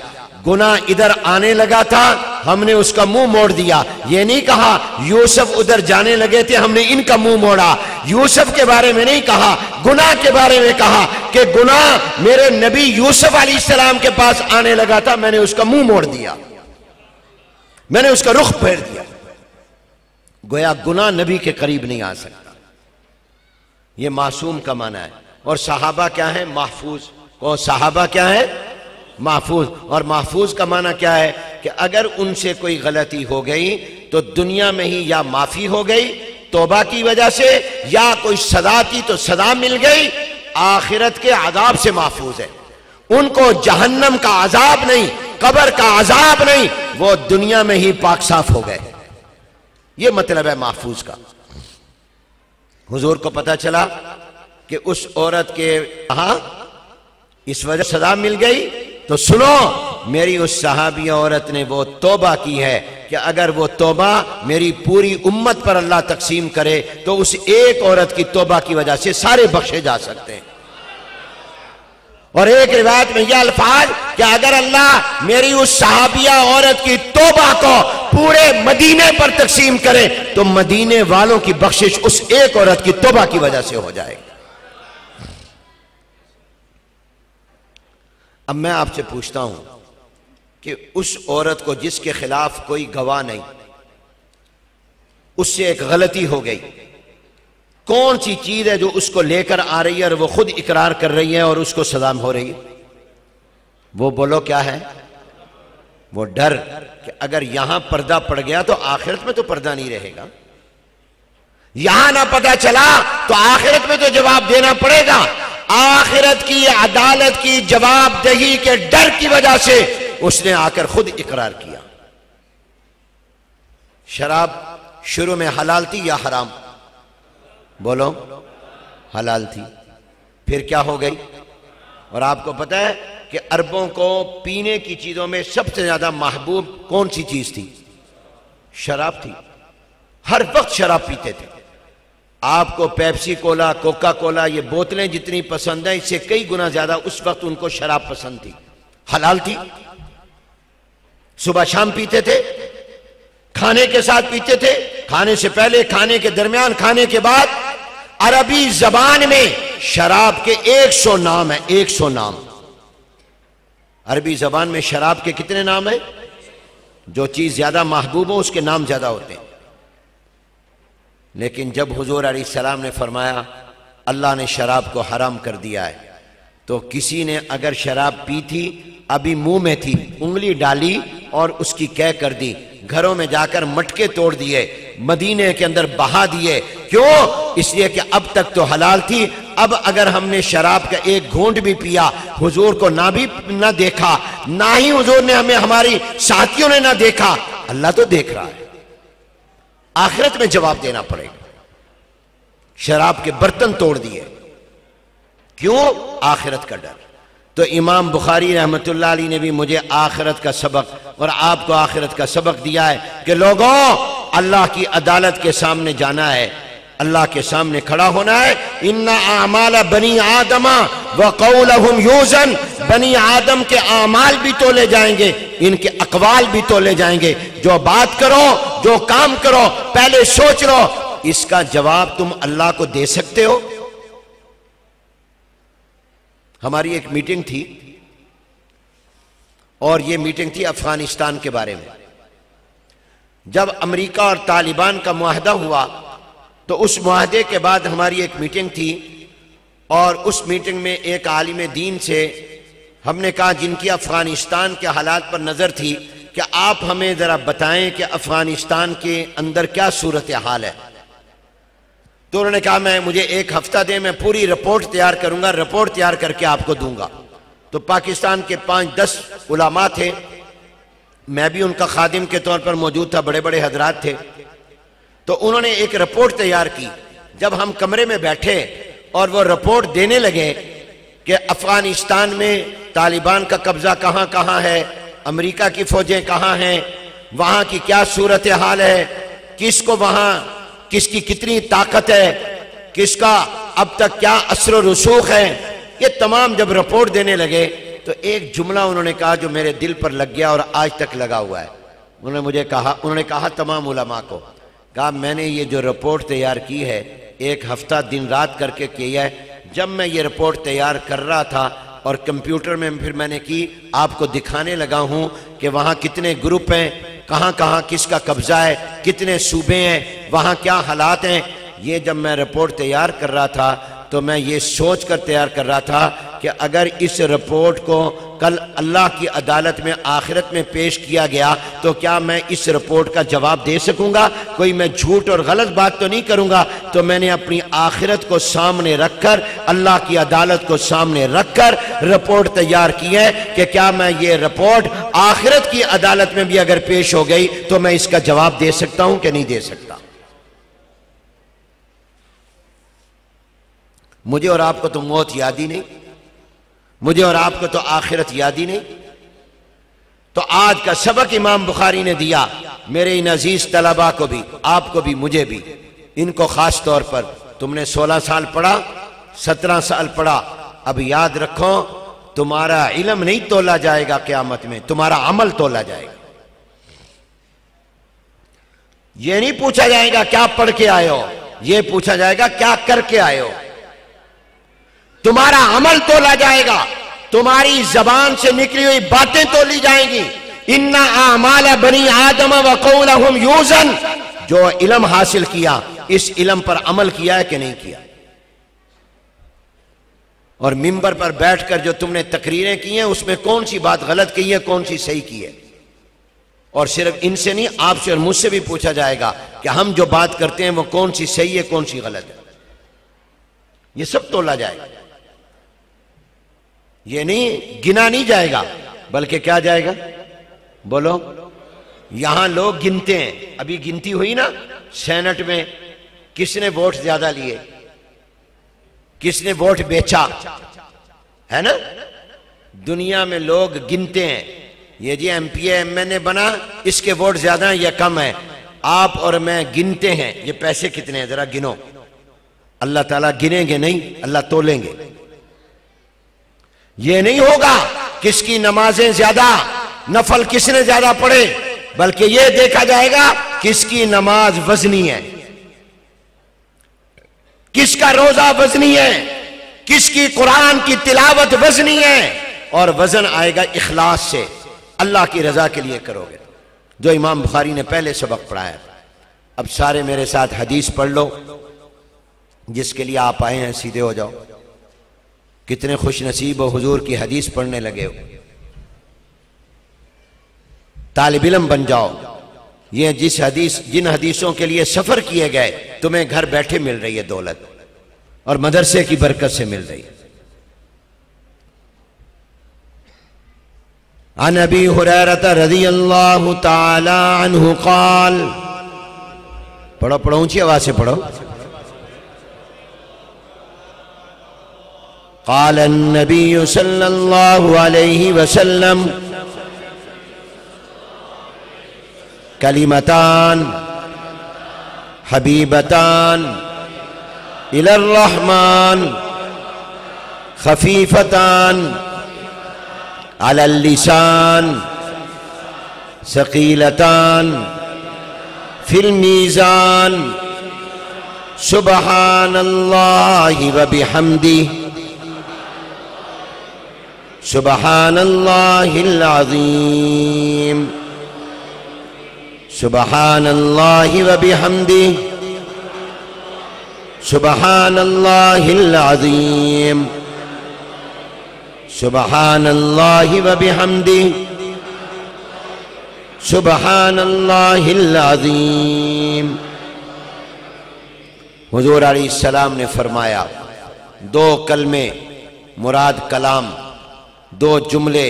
Speaker 1: گناہ ادھر آنے لگا تھا، ہم نے اس کا منہ موڑ دیا۔ یہ نہیں کہا یوسف ادھر جانے لگے تھے ہم نے ان کا منہ موڑا، یوسف کے بارے میں نہیں کہا، گناہ کے بارے میں کہا کہ گناہ میرے نبی یوسف علیہ السلام کے پاس آنے لگا تھا، میں نے اس کا منہ موڑ دیا، میں نے اس کا رخ پھیر دیا۔ گویا گناہ نبی کے قریب نہیں آ سکتا۔ یہ معصوم کا معنی ہے۔ اور صحابہ کیا ہیں؟ محفوظ۔ اور صحابہ کیا ہے؟ محفوظ۔ اور محفوظ کا معنی کیا ہے؟ کہ اگر ان سے کوئی غلطی ہو گئی تو دنیا میں ہی یا معافی ہو گئی توبہ کی وجہ سے، یا کوئی سزا تھی تو سزا مل گئی، آخرت کے عذاب سے محفوظ ہے۔ ان کو جہنم کا عذاب نہیں، قبر کا عذاب نہیں، وہ دنیا میں ہی پاک صاف ہو گئے۔ یہ مطلب ہے محفوظ کا۔ حضور کو پتا چلا کہ اس عورت کے ہاں اس وجہ سزا مل گئی، تو سنو میری اس صحابی عورت نے وہ توبہ کی ہے کہ اگر وہ توبہ میری پوری امت پر اللہ تقسیم کرے تو اس ایک عورت کی توبہ کی وجہ سے سارے بخشے جا سکتے ہیں۔ اور ایک روایت میں یہ الفاظ کہ اگر اللہ میری اس صحابیہ عورت کی توبہ کو پورے مدینے پر تقسیم کرے تو مدینے والوں کی بخشش اس ایک عورت کی توبہ کی وجہ سے ہو جائے گی۔ اب میں آپ سے پوچھتا ہوں کہ اس عورت کو جس کے خلاف کوئی گواہ نہیں، اس سے ایک غلطی ہو گئی، کون سی چیز ہے جو اس کو لے کر آ رہی ہے اور وہ خود اقرار کر رہی ہے اور اس کو سزا ہو رہی ہے؟ وہ بولو کیا ہے؟ وہ ڈر کہ اگر یہاں پردہ پڑ گیا تو آخرت میں تو پردہ نہیں رہے گا، یہاں نہ پتہ چلا تو آخرت میں تو جواب دینا پڑے گا۔ آخرت کی عدالت کی جواب دہی کے ڈر کی وجہ سے اس نے آ کر خود اقرار کیا۔ شراب شروع میں حلال تھی یا حرام؟ بولو، حلال تھی، پھر کیا ہو گئی؟ اور آپ کو پتہ ہے کہ عربوں کو پینے کی چیزوں میں سب سے زیادہ محبوب کون سی چیز تھی؟ شراب تھی، ہر وقت شراب پیتے تھے۔ آپ کو پیپسی کولا، کوکا کولا، یہ بوتلیں جتنی پسند ہیں اس سے کئی گنا زیادہ اس وقت ان کو شراب پسند تھی، حلال تھی، صبح شام پیتے تھے، کھانے کے ساتھ پیتے تھے، کھانے سے پہلے، کھانے کے درمیان، کھانے کے بعد۔ عربی زبان میں شراب کے 100 نام ہیں، 100 نام۔ عربی زبان میں شراب کے کتنے نام ہیں؟ جو چیز زیادہ محبوب ہو اس کے نام زیادہ ہوتے ہیں۔ لیکن جب حضور علیہ السلام نے فرمایا اللہ نے شراب کو حرام کر دیا ہے، تو کسی نے اگر شراب پی تھی، ابھی منہ میں تھی، انگلی ڈالی اور اس کی کہہ کر دی، گھروں میں جا کر مٹکے توڑ دیے، مدینے کے اندر بہا دیے۔ کیوں؟ اس لیے کہ اب تک تو حلال تھی، اب اگر ہم نے شراب کا ایک گھونٹ بھی پیا، حضور کو نہ دیکھا، نہ ہی حضور نے ہمیں، ہماری ساتھیوں نے نہ دیکھا، اللہ تو دیکھ رہا ہے، آخرت میں جواب دینا پڑے گا۔ شراب کے برتن توڑ دیے، کیوں؟ آخرت کا ڈر۔ تو امام بخاری رحمت اللہ علیہ نے بھی مجھے آخرت کا سبق اور آپ کو آخرت کا سبق دیا ہے کہ لوگوں، اللہ کی عدالت کے سامنے جانا ہے، اللہ کے سامنے کھڑا ہونا ہے۔ ان اعمال بنی آدم وقولہم یوزن، بنی آدم کے اعمال بھی تولے جائیں گے، ان کے اقوال بھی تولے جائیں گے۔ جو بات کرو، جو کام کرو، پہلے سوچ لو اس کا جواب تم اللہ کو دے سکتے ہو؟ ہماری ایک میٹنگ تھی اور یہ میٹنگ تھی افغانستان کے بارے میں۔ جب امریکہ اور طالبان کا معاہدہ ہوا تو اس معاہدے کے بعد ہماری ایک میٹنگ تھی، اور اس میٹنگ میں ایک عالم دین سے ہم نے کہا جن کی افغانستان کے حالات پر نظر تھی کہ آپ ہمیں ذرا بتائیں کہ افغانستان کے اندر کیا صورتحال ہے۔ تو انہوں نے کہا مجھے ایک ہفتہ دیں، میں پوری رپورٹ تیار کروں گا، رپورٹ تیار کر کے آپ کو دوں گا۔ تو پاکستان کے 5-10 علماء تھے، میں بھی ان کا خادم کے طور پر موجود تھا، بڑے بڑے حضرات تھے۔ تو انہوں نے ایک رپورٹ تیار کی۔ جب ہم کمرے میں بیٹھے اور وہ رپورٹ دینے لگے کہ افغانستان میں طالبان کا قبضہ کہاں کہاں ہے، امریکہ کی فوجیں کہاں ہیں، وہاں کی کیا صورتحال ہے، کس کو وہاں کس کی کتنی طاقت ہے، کس کا اب تک کیا اثر و رسوخ ہے، یہ تمام جب رپورٹ دینے لگے تو ایک جملہ انہوں نے کہا جو میرے دل پر لگ گیا اور آج تک لگا ہوا ہے۔ انہوں نے کہا تمام علماء کو، کہا میں نے یہ جو رپورٹ تیار کی ہے ایک ہفتہ دن رات کر کے کیا ہے۔ جب میں یہ رپورٹ تیار کر رہا تھا اور کمپیوٹر میں پھر میں نے کی، آپ کو دکھانے لگا ہوں کہ وہاں کتنے گروپ ہیں، کہاں کہاں کس کا قبضہ ہے، کتنے صوبے ہیں، وہاں کیا حالات ہیں۔ یہ جب میں رپورٹ تیار کر رہا تھا تو میں یہ سوچ کر تیار کر رہا تھا کہ اگر اس رپورٹ کو کل اللہ کی عدالت میں آخرت میں پیش کیا گیا تو کیا میں اس رپورٹ کا جواب دے سکوں گا؟ کوئی میں جھوٹ اور غلط بات تو نہیں کروں گا۔ تو میں نے اپنی آخرت کو سامنے رکھ کر، اللہ کی عدالت کو سامنے رکھ کر رپورٹ تیار کی ہے کہ کیا میں یہ رپورٹ آخرت کی عدالت میں بھی اگر پیش ہو گئی تو میں اس کا جواب دے سکتا ہوں کہ نہیں دے سکتا۔ مجھے اور آپ کو تو موت یاد ہی نہیں، مجھے اور آپ کو تو آخرت یاد ہی نہیں۔ تو آج کا سبق امام بخاری نے دیا میرے ان عزیز طلباء کو بھی، آپ کو بھی، مجھے بھی، ان کو خاص طور پر۔ تم نے 16 سال پڑھا، 17 سال پڑھا، اب یاد رکھو تمہارا علم نہیں تولا جائے گا قیامت میں، تمہارا عمل تولا جائے گا۔ یہ نہیں پوچھا جائے گا کیا پڑھ کے آئے ہو، یہ پوچھا جائے گا کیا کر کے آئے ہو۔ تمہارا عمل تولا جائے گا، تمہاری زبان سے نکلی ہوئی باتیں تولی جائیں گی۔ ان اعمال بنی آدم وقولہم یوزن، جو علم حاصل کیا اس علم پر عمل کیا ہے کہ نہیں کیا، اور منبر پر بیٹھ کر جو تم نے تقریریں کی ہیں اس میں کون سی بات غلط کی ہے، کون سی صحیح کی ہے۔ اور صرف ان سے نہیں، آپ سے اور مجھ سے بھی پوچھا جائے گا کہ ہم جو بات کرتے ہیں وہ کون سی صحیح ہے کون سی غلط ہے، یہ سب تولا جائے گا۔ یہ نہیں گنا نہیں جائے گا، بلکہ کیا جائے گا، بولو۔ یہاں لوگ گنتے ہیں، ابھی گنتی ہوئی نا سینٹ میں، کس نے ووٹ زیادہ لیے، کس نے ووٹ بیچا، ہے نا۔ دنیا میں لوگ گنتے ہیں، یہ جی M P M N A بنا، اس کے ووٹ زیادہ ہیں یا کم ہیں۔ آپ اور میں گنتے ہیں یہ پیسے کتنے ہیں، ذرا گنو۔ اللہ تعالیٰ گنیں گے نہیں، اللہ تولیں گے۔ یہ نہیں ہوگا کس کی نمازیں زیادہ، نفل کس نے زیادہ پڑھے، بلکہ یہ دیکھا جائے گا کس کی نماز وزنی ہے، کس کا روزہ وزنی ہے، کس کی قرآن کی تلاوت وزنی ہے، اور وزن آئے گا اخلاص سے، اللہ کی رضا کے لیے کرو گے، جو امام بخاری نے پہلے سبق پڑھایا۔ اب سارے میرے ساتھ حدیث پڑھ لو، جس کے لیے آپ آئے ہیں سیدھے ہو جاؤ۔ کتنے خوش نصیب ہو، حضور کی حدیث پڑھنے لگے ہو، طالب علم بن جاؤ۔ یہ جن حدیثوں کے لیے سفر کیے گئے تمہیں گھر بیٹھے مل رہی ہے دولت، اور مدرسے کی برکت سے مل رہی ہے۔ عن ابی ہریرہ رضی اللہ تعالی عنہ قال، پڑھو پڑھو اونچی آواز سے پڑھو۔ قال النبی صلی اللہ علیہ وسلم کلمتان حبیبتان الی الرحمن خفیفتان علی اللسان ثقیلتان فی المیزان سبحان اللہ وبحمدہ سبحان اللہ العظیم سبحان اللہ وبحمدہ سبحان اللہ العظیم سبحان اللہ وبحمدہ سبحان اللہ العظیم۔ حضور علیہ السلام نے فرمایا، دو کلمے مراد کلام، دو جملے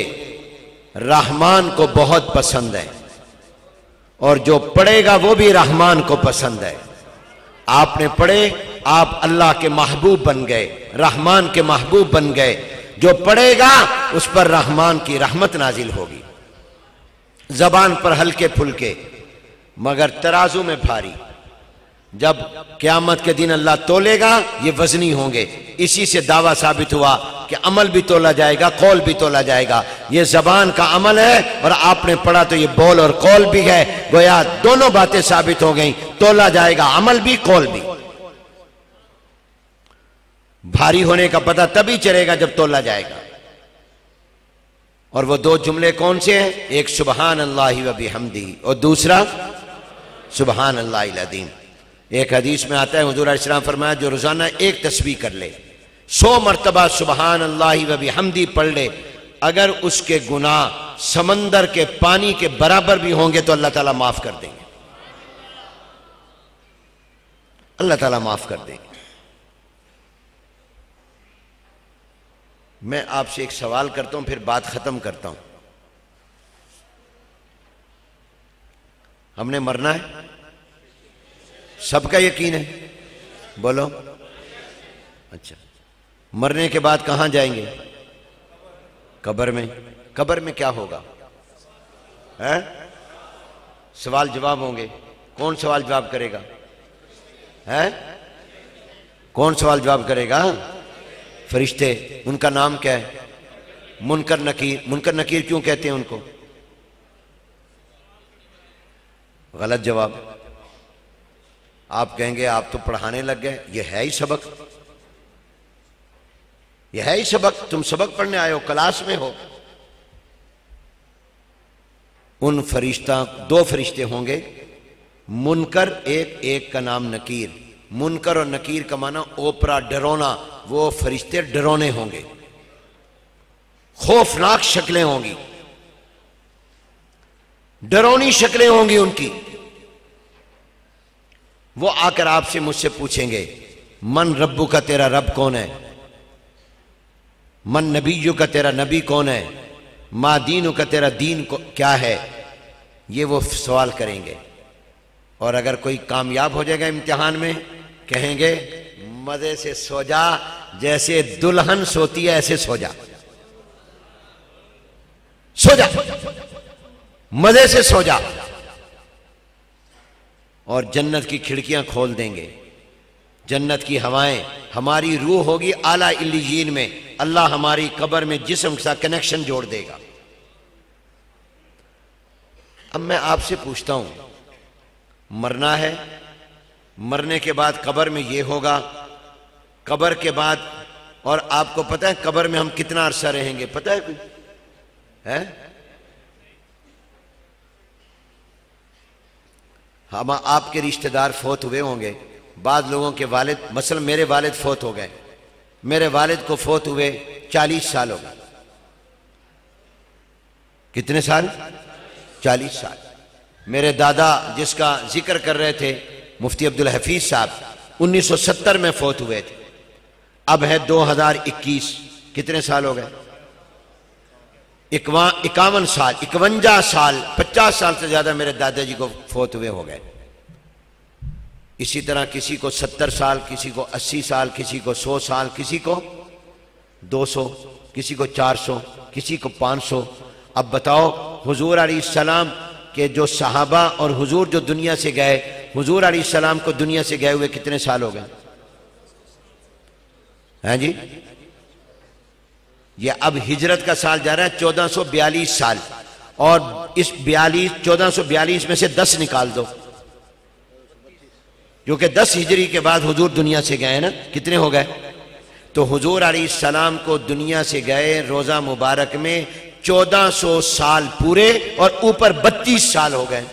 Speaker 1: رحمان کو بہت پسند ہے، اور جو پڑھے گا وہ بھی رحمان کو پسند ہے۔ آپ نے پڑھے، آپ اللہ کے محبوب بن گئے، رحمان کے محبوب بن گئے۔ جو پڑھے گا اس پر رحمان کی رحمت نازل ہوگی، زبان پر ہلکے پھلکے مگر ترازو میں بھاری۔ جب قیامت کے دن اللہ تولے گا یہ وزنی ہوں گے۔ اسی سے دعویٰ ثابت ہوا کہ عمل بھی تولا جائے گا، قول بھی تولا جائے گا۔ یہ زبان کا عمل ہے، اور آپ نے پڑھا تو یہ بول اور قول بھی ہے، گویا دونوں باتیں ثابت ہو گئیں، تولا جائے گا عمل بھی قول بھی۔ بھاری ہونے کا پتہ تبھی چلے گا جب تولا جائے گا۔ اور وہ دو جملے کون سے ہیں؟ ایک سبحان اللہ وبحمدہ، اور دوسرا سبحان اللہ العظیم۔ ایک حدیث میں آتا ہے، حضور علیہ السلام فرمایا جو روزانہ ایک تسبیح کر لے، 100 مرتبہ سبحان اللہ وبحمدہ پڑھ لے، اگر اس کے گناہ سمندر کے پانی کے برابر بھی ہوں گے تو اللہ تعالیٰ معاف کر دیں گے، اللہ تعالیٰ معاف کر دیں گے۔ میں آپ سے ایک سوال کرتا ہوں پھر بات ختم کرتا ہوں۔ ہم نے مرنا ہے؟ سب کا یقین ہے؟ بولو۔ اچھا، مرنے کے بعد کہاں جائیں گے؟ قبر میں۔ قبر میں کیا ہوگا؟ سوال جواب ہوں گے۔ کون سوال جواب کرے گا؟ کون سوال جواب کرے گا؟ فرشتے۔ ان کا نام کیا ہے؟ منکر نکیر. منکر نکیر کیوں کہتے ہیں ان کو؟ غلط جواب. آپ کہیں گے آپ تو پڑھانے لگ گئے، یہ ہے ہی سبق، یہ ہے ہی سبق، تم سبق پڑھنے آئے ہو، کلاس میں ہو. ان فرشتہ، دو فرشتے ہوں گے، منکر، ایک کا نام نکیر. منکر اور نکیر کا معنی اوپرا، ڈرونا. وہ فرشتے ڈرونے ہوں گے، خوفناک شکلیں ہوں گی، ڈرونی شکلیں ہوں گی ان کی. وہ آ کر آپ سے، مجھ سے پوچھیں گے من ربو کا، تیرا رب کون ہے؟ من نبیو کا، تیرا نبی کون ہے؟ ما دینو کا، تیرا دین کیا ہے؟ یہ وہ سوال کریں گے. اور اگر کوئی کامیاب ہو جائے گا امتحان میں، کہیں گے مزے سے سو جا، جیسے دلہن سوتی ہے ایسے سو جا، سو جا، مزے سے سو جا. اور جنت کی کھڑکیاں کھول دیں گے، جنت کی ہوائیں، ہماری روح ہوگی اعلیٰ علیین میں، اللہ ہماری قبر میں جسم کے ساتھ کنیکشن جوڑ دے گا. اب میں آپ سے پوچھتا ہوں، مرنا ہے، مرنے کے بعد قبر میں یہ ہوگا، قبر کے بعد، اور آپ کو پتہ ہے قبر میں ہم کتنا عرصہ رہیں گے؟ پتہ ہے کوئی ہے؟ ہم آپ کے رشتہ دار فوت ہوئے ہوں گے، بعض لوگوں کے والد، مثلا میرے والد فوت ہو گئے، میرے والد کو فوت ہوئے 40 سال ہو گئے. کتنے سال؟ 40 سال. میرے دادا جس کا ذکر کر رہے تھے مفتی عبدالحفیظ صاحب، 1970 میں فوت ہوئے تھے، اب ہے 2021. کتنے سال ہو گئے؟ 51 سال، 51 سال، 50 سال سے زیادہ میرے دادا جی کو فوت ہوئے ہو گئے. اسی طرح کسی کو 70 سال، کسی کو 80 سال، کسی کو 100 سال، کسی کو 200، کسی کو 400، کسی کو 500. اب بتاؤ حضور علیہ السلام کے جو صحابہ اور حضور جو دنیا سے گئے، حضور علیہ السلام کو دنیا سے گئے ہوئے کتنے سال ہو گئے؟ ہیں جی؟ یہ اب ہجرت کا سال جا رہا ہے 1442 سال، اور اس 1442 میں سے 10 نکال دو، کیونکہ 10 ہجری کے بعد حضور دنیا سے گئے نا. کتنے ہو گئے؟ تو حضور علیہ السلام کو دنیا سے گئے روزہ مبارک میں 1400 سال پورے، اور اوپر 32 سال ہو گئے.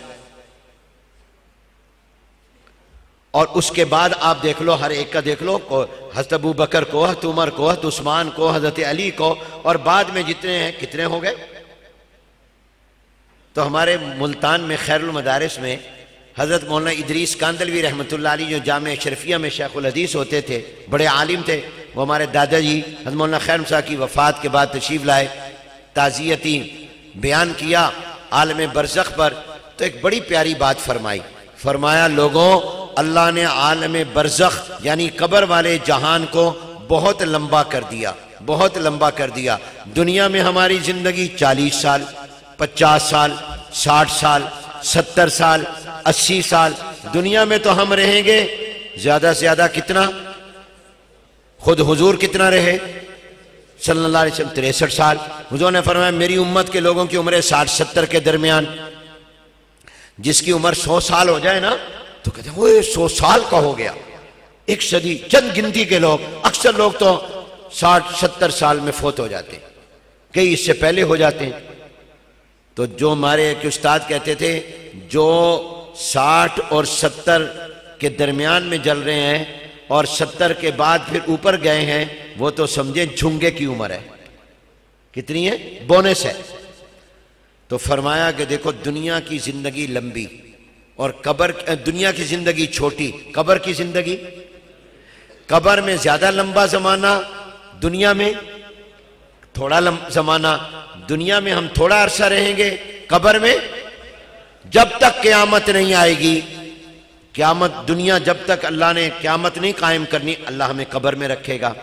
Speaker 1: اور اس کے بعد آپ دیکھ لو، ہر ایک کا دیکھ لو، حضرت ابو بکر کو، حضرت عمر کو، حضرت عثمان کو، حضرت علی کو، اور بعد میں جتنے ہیں کتنے ہو گئے. تو ہمارے ملتان میں خیر المدارس میں حضرت مولانا ادریس کاندلوی رحمۃ اللہ علیہ، جو جامعہ اشرفیہ میں شیخ الحدیث ہوتے تھے، بڑے عالم تھے، وہ ہمارے دادا جی حضرت مولانا خیر صاحب کی وفات کے بعد تشریف لائے، تعزیتی بیان کیا عالم برزخ پر. تو ایک بڑی پیاری بات فرمائی، فرمایا لوگوں، اللہ نے عالم برزخ یعنی قبر والے جہان کو بہت لمبا کر دیا، بہت لمبا کر دیا. دنیا میں ہماری زندگی 40 سال، 50 سال، 60 سال، 70 سال، 80 سال. دنیا میں تو ہم رہیں گے زیادہ سے زیادہ کتنا؟ خود حضور کتنا رہے صلی اللہ علیہ وسلم؟ 63 سال. حضور نے فرمایا میری امت کے لوگوں کی عمریں 60-70 کے درمیان. جس کی عمر 100 سال ہو جائے نا تو کہتے ہیں وہ 100 سال کا ہو گیا. ایک صدی، چند گنتی کے لوگ، اکثر لوگ تو 60-70 سال میں فوت ہو جاتے ہیں، کئی اس سے پہلے ہو جاتے ہیں. تو جو ہمارے ایک استاد کہتے تھے جو 60 اور 70 کے درمیان میں جل رہے ہیں اور 70 کے بعد پھر اوپر گئے ہیں، وہ تو سمجھیں جھنگے کی عمر ہے. کتنی ہے؟ بونس ہے. تو فرمایا کہ دیکھو دنیا کی زندگی لمبی اور دنیا کی زندگی چھوٹی، قبر کی زندگی، قبر میں زیادہ لمبا زمانہ، دنیا میں تھوڑا زمانہ. دنیا میں ہم تھوڑا عرصہ رہیں گے، قبر میں جب تک قیامت نہیں آئے گی، قیامت، دنیا جب تک اللہ نے قیامت نہیں قائم کرنی، اللہ ہمیں قبر میں رکھے گا.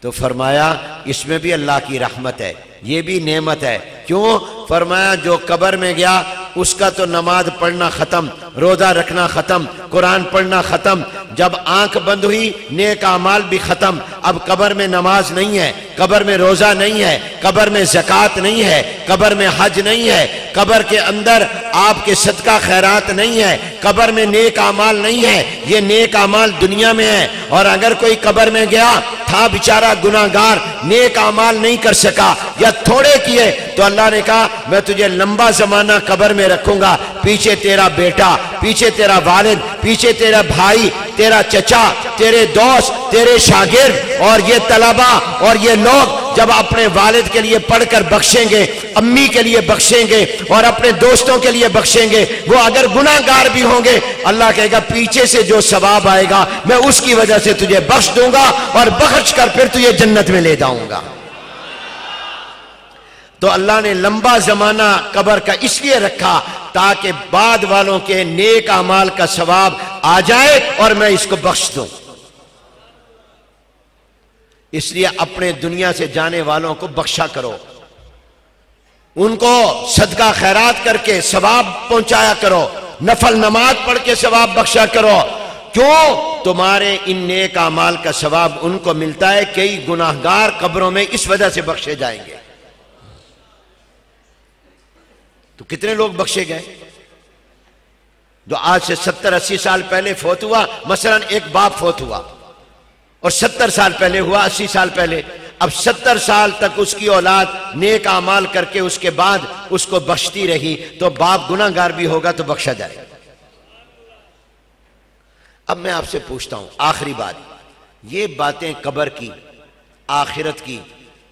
Speaker 1: تو فرمایا اس میں بھی اللہ کی رحمت ہے، یہ بھی نعمت ہے. کیوں؟ فرمایا جو قبر میں گیا اس کا تو نماز پڑھنا ختم، روزہ رکھنا ختم، قرآن پڑھنا ختم، جب آنکھ بند ہوئی نیک اعمال بھی ختم۔ اب قبر میں نماز نہیں ہے، قبر میں روزہ نہیں ہے، قبر میں زکوٰۃ نہیں ہے، قبر میں حج نہیں ہے، قبر کے اندر آپ کے صدقہ خیرات نہیں ہے، قبر میں نیک اعمال نہیں ہے، یہ نیک اعمال دنیا میں ہے۔ اور اگر کوئی قبر میں گیا تھا بیچارہ گناہگار، نیک اعمال نہیں کر سکا یا تھوڑے کیے، تو اللہ نے کہا میں تجھے لمبا زمانہ قبر میں رکھوں گا، پیچھے تیرا بیٹا، پیچھے تیرا والد، پیچھے تیرا بھائی، تیرا چچا، تیرے دوست، تیرے شاگرد اور یہ طلبہ اور یہ لوگ جب اپنے والد کے لیے پڑھ کر بخشیں گے، امی کے لیے بخشیں گے اور اپنے دوستوں کے لیے بخشیں گے، وہ اگر گناہگار بھی ہوں گے، اللہ کہے گا پیچھے سے جو ثواب آئے گا میں اس کی وجہ سے تجھے بخش دوں گا اور بخش کر پھر تجھے جنت میں لے جاؤں گا۔ تو اللہ نے لمبا زمانہ قبر کا اس لیے رکھا تاکہ بعد والوں کے نیک اعمال کا ثواب آ جائے اور میں اس کو بخش دوں۔ اس لیے اپنے دنیا سے جانے والوں کو بخشا کرو، ان کو صدقہ خیرات کر کے ثواب پہنچایا کرو، نفل نماز پڑھ کے ثواب بخشا کرو۔ کیوں؟ تمہارے ان نیک اعمال کا ثواب ان کو ملتا ہے، کئی گناہگار قبروں میں اس وجہ سے بخشے جائیں گے۔ تو کتنے لوگ بخشے گئے جو آج سے 70-80 سال پہلے فوت ہوا؟ مثلا ایک باپ فوت ہوا اور 70 سال پہلے ہوا، 80 سال پہلے، اب 70 سال تک اس کی اولاد نیک اعمال کر کے اس کے بعد اس کو بخشتی رہی، تو باپ گناہگار بھی ہوگا تو بخشا جائے گا۔ اب میں آپ سے پوچھتا ہوں آخری بات، یہ باتیں قبر کی، آخرت کی،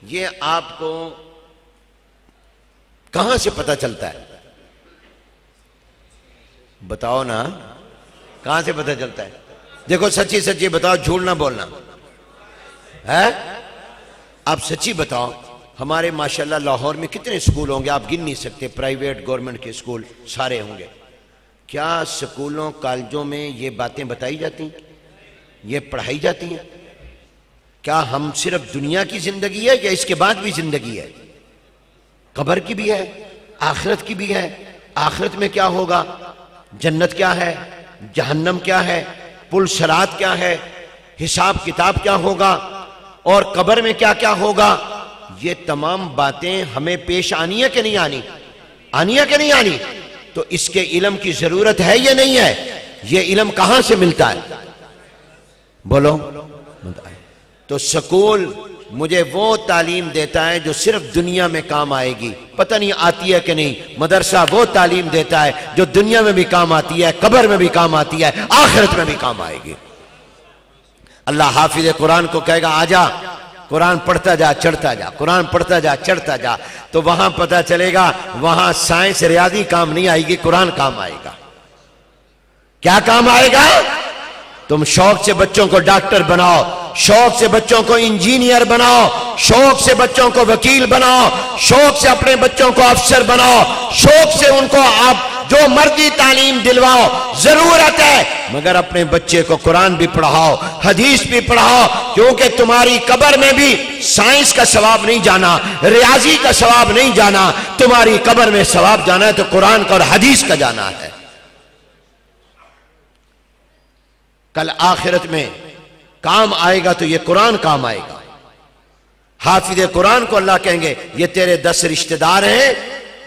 Speaker 1: یہ آپ کو کہاں سے پتہ چلتا ہے؟ بتاؤ نا، کہاں سے پتہ چلتا ہے؟ دیکھو سچی سچی بتاؤ، جھوٹ نہ بولنا ہے۔ آپ سچی بتاؤ، ہمارے ماشاءاللہ لاہور میں کتنے سکول ہوں گے آپ گن نہیں سکتے، پرائیویٹ گورنمنٹ کے سکول سارے ہوں گے۔ کیا سکولوں کالجوں میں یہ باتیں بتائی جاتی ہیں، یہ پڑھائی جاتی ہیں؟ کیا ہم صرف دنیا کی زندگی ہے یا اس کے بعد بھی زندگی ہے؟ قبر کی بھی ہے، آخرت کی بھی ہے۔ آخرت میں کیا ہوگا، جنت کیا ہے، جہنم کیا ہے، پل صراط کیا ہے، حساب کتاب کیا ہوگا، اور قبر میں کیا کیا ہوگا، یہ تمام باتیں ہمیں پیش آنی ہے کہ نہیں آنی؟ آنی ہے کہ نہیں آنی؟ تو اس کے علم کی ضرورت ہے یا نہیں ہے؟ یہ علم کہاں سے ملتا ہے؟ بولو۔ تو سکول مجھے وہ تعلیم دیتا ہے جو صرف دنیا میں کام آئے گی، پتہ نہیں آتی ہے کہ نہیں۔ مدرسہ وہ تعلیم دیتا ہے جو دنیا میں بھی کام آتی ہے، قبر میں بھی کام آتی ہے، آخرت میں بھی کام آئے گی۔ اللہ حافظ قرآن کو کہے گا آجا قرآن پڑھتا جا چڑھتا جا، قرآن پڑھتا جا چڑھتا جا، تو وہاں پتہ چلے گا وہاں سائنس ریاضی کام نہیں آئے گی، قرآن کام آئے گا۔ کیا کام آئے گا؟ تم شوق سے بچوں کو ڈاکٹر بناؤ، شوق سے بچوں کو انجینئر بناؤ، شوق سے بچوں کو وکیل بناؤ، شوق سے اپنے بچوں کو افسر بناؤ، شوق سے ان کو آپ جو مرضی تعلیم دلواؤ، ضرورت ہے، مگر اپنے بچے کو قرآن بھی پڑھاؤ، حدیث بھی پڑھاؤ، کیونکہ تمہاری قبر میں بھی سائنس کا ثواب نہیں جانا، ریاضی کا ثواب نہیں جانا، تمہاری قبر میں ثواب جانا ہے تو قرآن کا اور حدیث کا جانا ہے۔ کل آخرت میں کام آئے گا تو یہ قرآن کام آئے گا۔ حافظ قرآن کو اللہ کہیں گے یہ تیرے 10 رشتہ دار ہیں،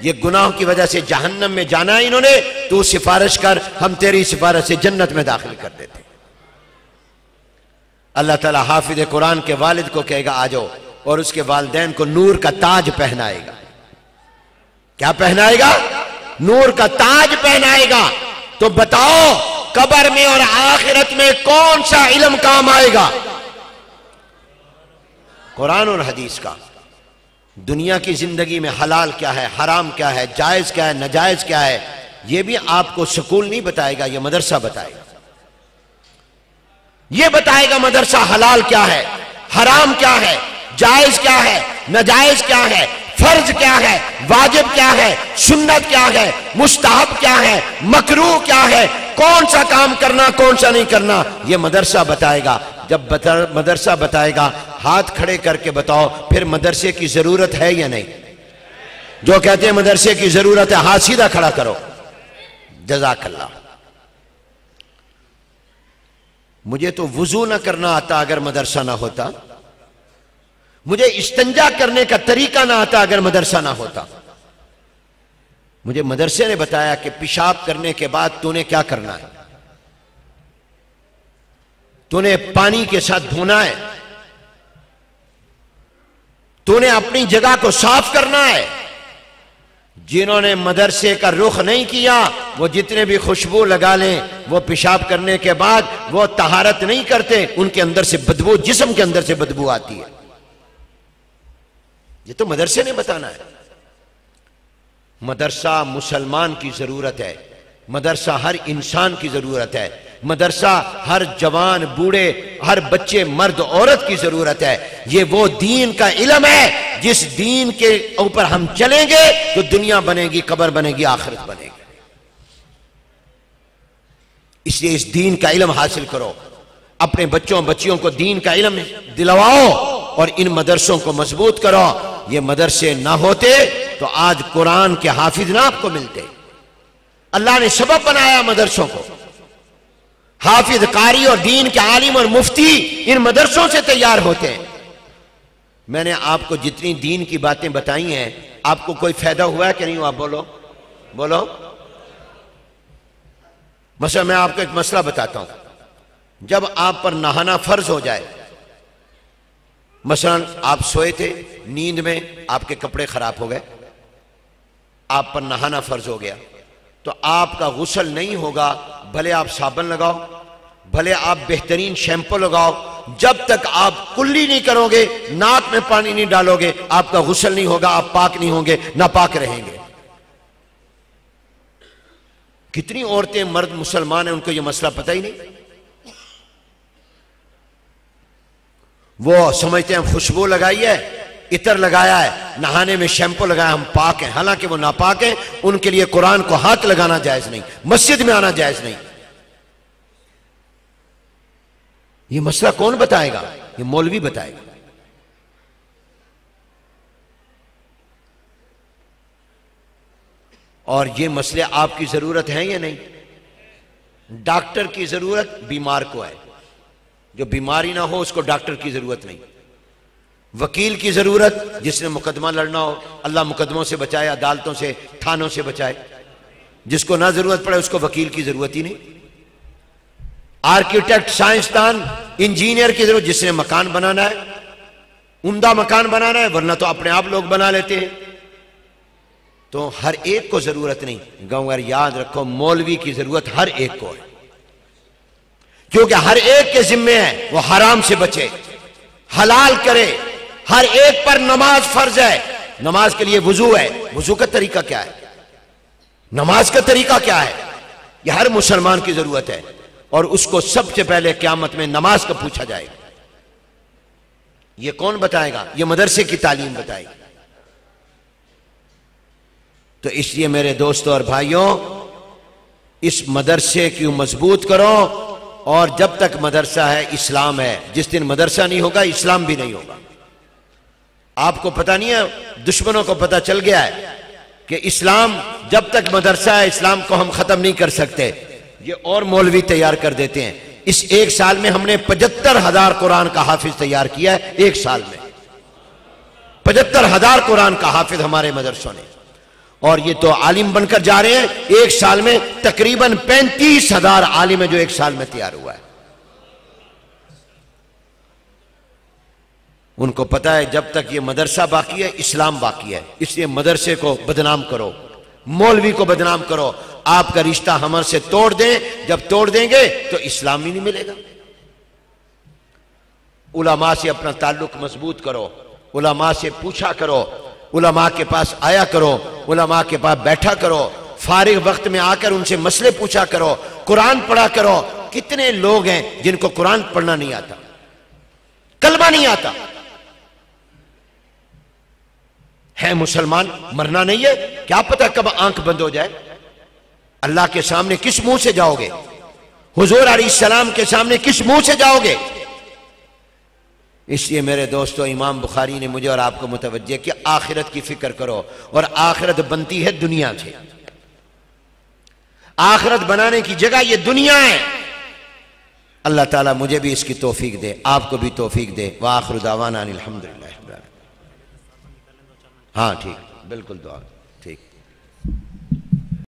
Speaker 1: یہ گناہوں کی وجہ سے جہنم میں جانا ہے انہوں نے، تو سفارش کر، ہم تیری سفارش سے جنت میں داخل کر دیتے۔ اللہ تعالیٰ حافظ قرآن کے والد کو کہے گا آجو، اور اس کے والدین کو نور کا تاج پہنائے گا۔ کیا پہنائے گا؟ نور کا تاج پہنائے گا۔ تو بتاؤ قبر میں اور آخرت میں کون سا علم کام آئے گا؟ قرآن اور حدیث کا۔ دنیا کی زندگی میں حلال کیا ہے، حرام کیا ہے، جائز کیا ہے، ناجائز کیا ہے، یہ بھی آپ کو سکول نہیں بتائے گا، یہ مدرسہ بتائے گا۔ یہ بتائے گا مدرسہ حلال کیا ہے، حرام کیا ہے، جائز کیا ہے، ناجائز کیا ہے، فرض کیا ہے، واجب کیا ہے، سنت کیا ہے، مستحب کیا ہے، مکروہ کیا ہے، کون سا کام کرنا کون سا نہیں کرنا، یہ مدرسہ بتائے گا۔ جب مدرسہ بتائے گا ہاتھ کھڑے کر کے بتاؤ پھر مدرسے کی ضرورت ہے یا نہیں؟ جو کہتے ہیں مدرسے کی ضرورت ہے ہاتھ سیدھا کھڑا کرو۔ جزاک اللہ۔ مجھے تو وضو نہ کرنا آتا اگر مدرسہ نہ ہوتا، مجھے استنجا کرنے کا طریقہ نہ آتا اگر مدرسہ نہ ہوتا۔ مجھے مدرسے نے بتایا کہ پیشاب کرنے کے بعد تو نے کیا کرنا ہے، تو نے پانی کے ساتھ دھونا ہے، تو نے اپنی جگہ کو صاف کرنا ہے۔ جنہوں نے مدرسے کا رخ نہیں کیا وہ جتنے بھی خوشبو لگا لیں، وہ پیشاب کرنے کے بعد وہ طہارت نہیں کرتے، ان کے اندر سے بدبو، جسم کے اندر سے بدبو آتی ہے۔ یہ تو مدرسے نے بتانا ہے۔ مدرسہ مسلمان کی ضرورت ہے، مدرسہ ہر انسان کی ضرورت ہے، مدرسہ ہر جوان بوڑھے ہر بچے مرد عورت کی ضرورت ہے۔ یہ وہ دین کا علم ہے جس دین کے اوپر ہم چلیں گے تو دنیا بنے گی، قبر بنے گی، آخرت بنے گی۔ اس لیے اس دین کا علم حاصل کرو، اپنے بچوں بچیوں کو دین کا علم دلواؤ اور ان مدرسوں کو مضبوط کرو۔ یہ مدرسے نہ ہوتے تو آج قرآن کے حافظ نہ آپ کو ملتے۔ اللہ نے سبب بنایا مدرسوں کو، حافظ قاری اور دین کے عالم اور مفتی ان مدرسوں سے تیار ہوتے ہیں۔ میں نے آپ کو جتنی دین کی باتیں بتائی ہیں، آپ کو کوئی فائدہ ہوا ہے کہ نہیں ہوا؟ بولو بولو۔ مثلا میں آپ کو ایک مسئلہ بتاتا ہوں، جب آپ پر نہانا فرض ہو جائے، مثلا آپ سوئے تھے، نیند میں آپ کے کپڑے خراب ہو گئے، آپ پر نہانا فرض ہو گیا، تو آپ کا غسل نہیں ہوگا، بھلے آپ صابن لگاؤ، بھلے آپ بہترین شیمپو لگاؤ، جب تک آپ کلی نہیں کرو گے، ناک میں پانی نہیں ڈالو گے، آپ کا غسل نہیں ہوگا، آپ پاک نہیں ہوں گے، ناپاک رہیں گے۔ کتنی عورتیں مرد مسلمان ہیں ان کو یہ مسئلہ پتہ ہی نہیں، وہ سمجھتے ہیں خوشبو لگائی ہے، عطر لگایا ہے، نہانے میں شیمپو لگایا، ہم پاک ہیں، حالانکہ وہ ناپاک ہیں۔ ان کے لیے قرآن کو ہاتھ لگانا جائز نہیں، مسجد میں آنا جائز نہیں۔ یہ مسئلہ کون بتائے گا؟ یہ مولوی بتائے گا۔ اور یہ مسئلے آپ کی ضرورت ہے یا نہیں؟ ڈاکٹر کی ضرورت بیمار کو ہے، جو بیماری نہ ہو اس کو ڈاکٹر کی ضرورت نہیں۔ وکیل کی ضرورت جس نے مقدمہ لڑنا ہو، اللہ مقدموں سے بچائے، عدالتوں سے، تھانوں سے بچائے۔ جس کو نہ ضرورت پڑے اس کو وکیل کی ضرورت ہی نہیں۔ آرکیٹیکٹ، سائنسدان، انجینئر کی ضرورت جس نے مکان بنانا ہے، عمدہ مکان بنانا ہے، ورنہ تو اپنے آپ لوگ بنا لیتے ہیں۔ تو ہر ایک کو ضرورت نہیں۔ گوہر یاد رکھو، مولوی کی ضرورت ہر ایک کو ہے، کیونکہ ہر ایک کے ذمے ہے وہ حرام سے بچے، حلال کرے۔ ہر ایک پر نماز فرض ہے، نماز کے لیے وضو ہے، وضو کا طریقہ کیا ہے، نماز کا طریقہ کیا ہے، یہ ہر مسلمان کی ضرورت ہے۔ اور اس کو سب سے پہلے قیامت میں نماز کا پوچھا جائے گا۔ یہ کون بتائے گا؟ یہ مدرسے کی تعلیم بتائے گی۔ تو اس لیے میرے دوستوں اور بھائیوں، اس مدرسے کی مضبوط کرو، اور جب تک مدرسہ ہے اسلام ہے۔ جس دن مدرسہ نہیں ہوگا اسلام بھی نہیں ہوگا۔ آپ کو پتہ نہیں ہے، دشمنوں کو پتہ چل گیا ہے کہ اسلام جب تک مدرسہ ہے اسلام کو ہم ختم نہیں کر سکتے۔ یہ اور مولوی تیار کر دیتے ہیں۔ اس ایک سال میں ہم نے 75,000 قرآن کا حافظ تیار کیا ہے، ایک سال میں 75,000 قرآن کا حافظ ہمارے مدرسوں نے۔ اور یہ تو عالم بن کر جا رہے ہیں، ایک سال میں تقریباً 35,000 عالم ہے جو ایک سال میں تیار ہوا ہے۔ ان کو پتا ہے جب تک یہ مدرسہ باقی ہے اسلام باقی ہے، اس لیے مدرسے کو بدنام کرو، مولوی کو بدنام کرو۔ آپ کا رشتہ ہمارے سے توڑ دیں، جب توڑ دیں گے تو اسلام ہی نہیں ملے گا۔ علماء سے اپنا تعلق مضبوط کرو، علماء سے پوچھا کرو، علماء کے پاس آیا کرو، علماء کے پاس بیٹھا کرو، فارغ وقت میں آ کر ان سے مسئلے پوچھا کرو، قرآن پڑھا کرو۔ کتنے لوگ ہیں جن کو قرآن پڑھنا نہیں آتا، کلمہ نہیں آتا، ہے مسلمان، مرنا نہیں ہے، کیا پتہ کب آنکھ بند ہو جائے۔ اللہ کے سامنے کس منہ سے جاؤ گے؟ حضور علیہ السلام کے سامنے کس منہ سے جاؤ گے؟ اس لیے میرے دوستو، امام بخاری نے مجھے اور آپ کو متوجہ کہ آخرت کی فکر کرو، اور آخرت بنتی ہے دنیا سے۔ آخرت بنانے کی جگہ یہ دنیا ہے۔ اللہ تعالیٰ مجھے بھی اس کی توفیق دے، آپ کو بھی توفیق دے۔ وآخر دعوانا الحمدللہ۔ ہاں ٹھیک، بالکل دعا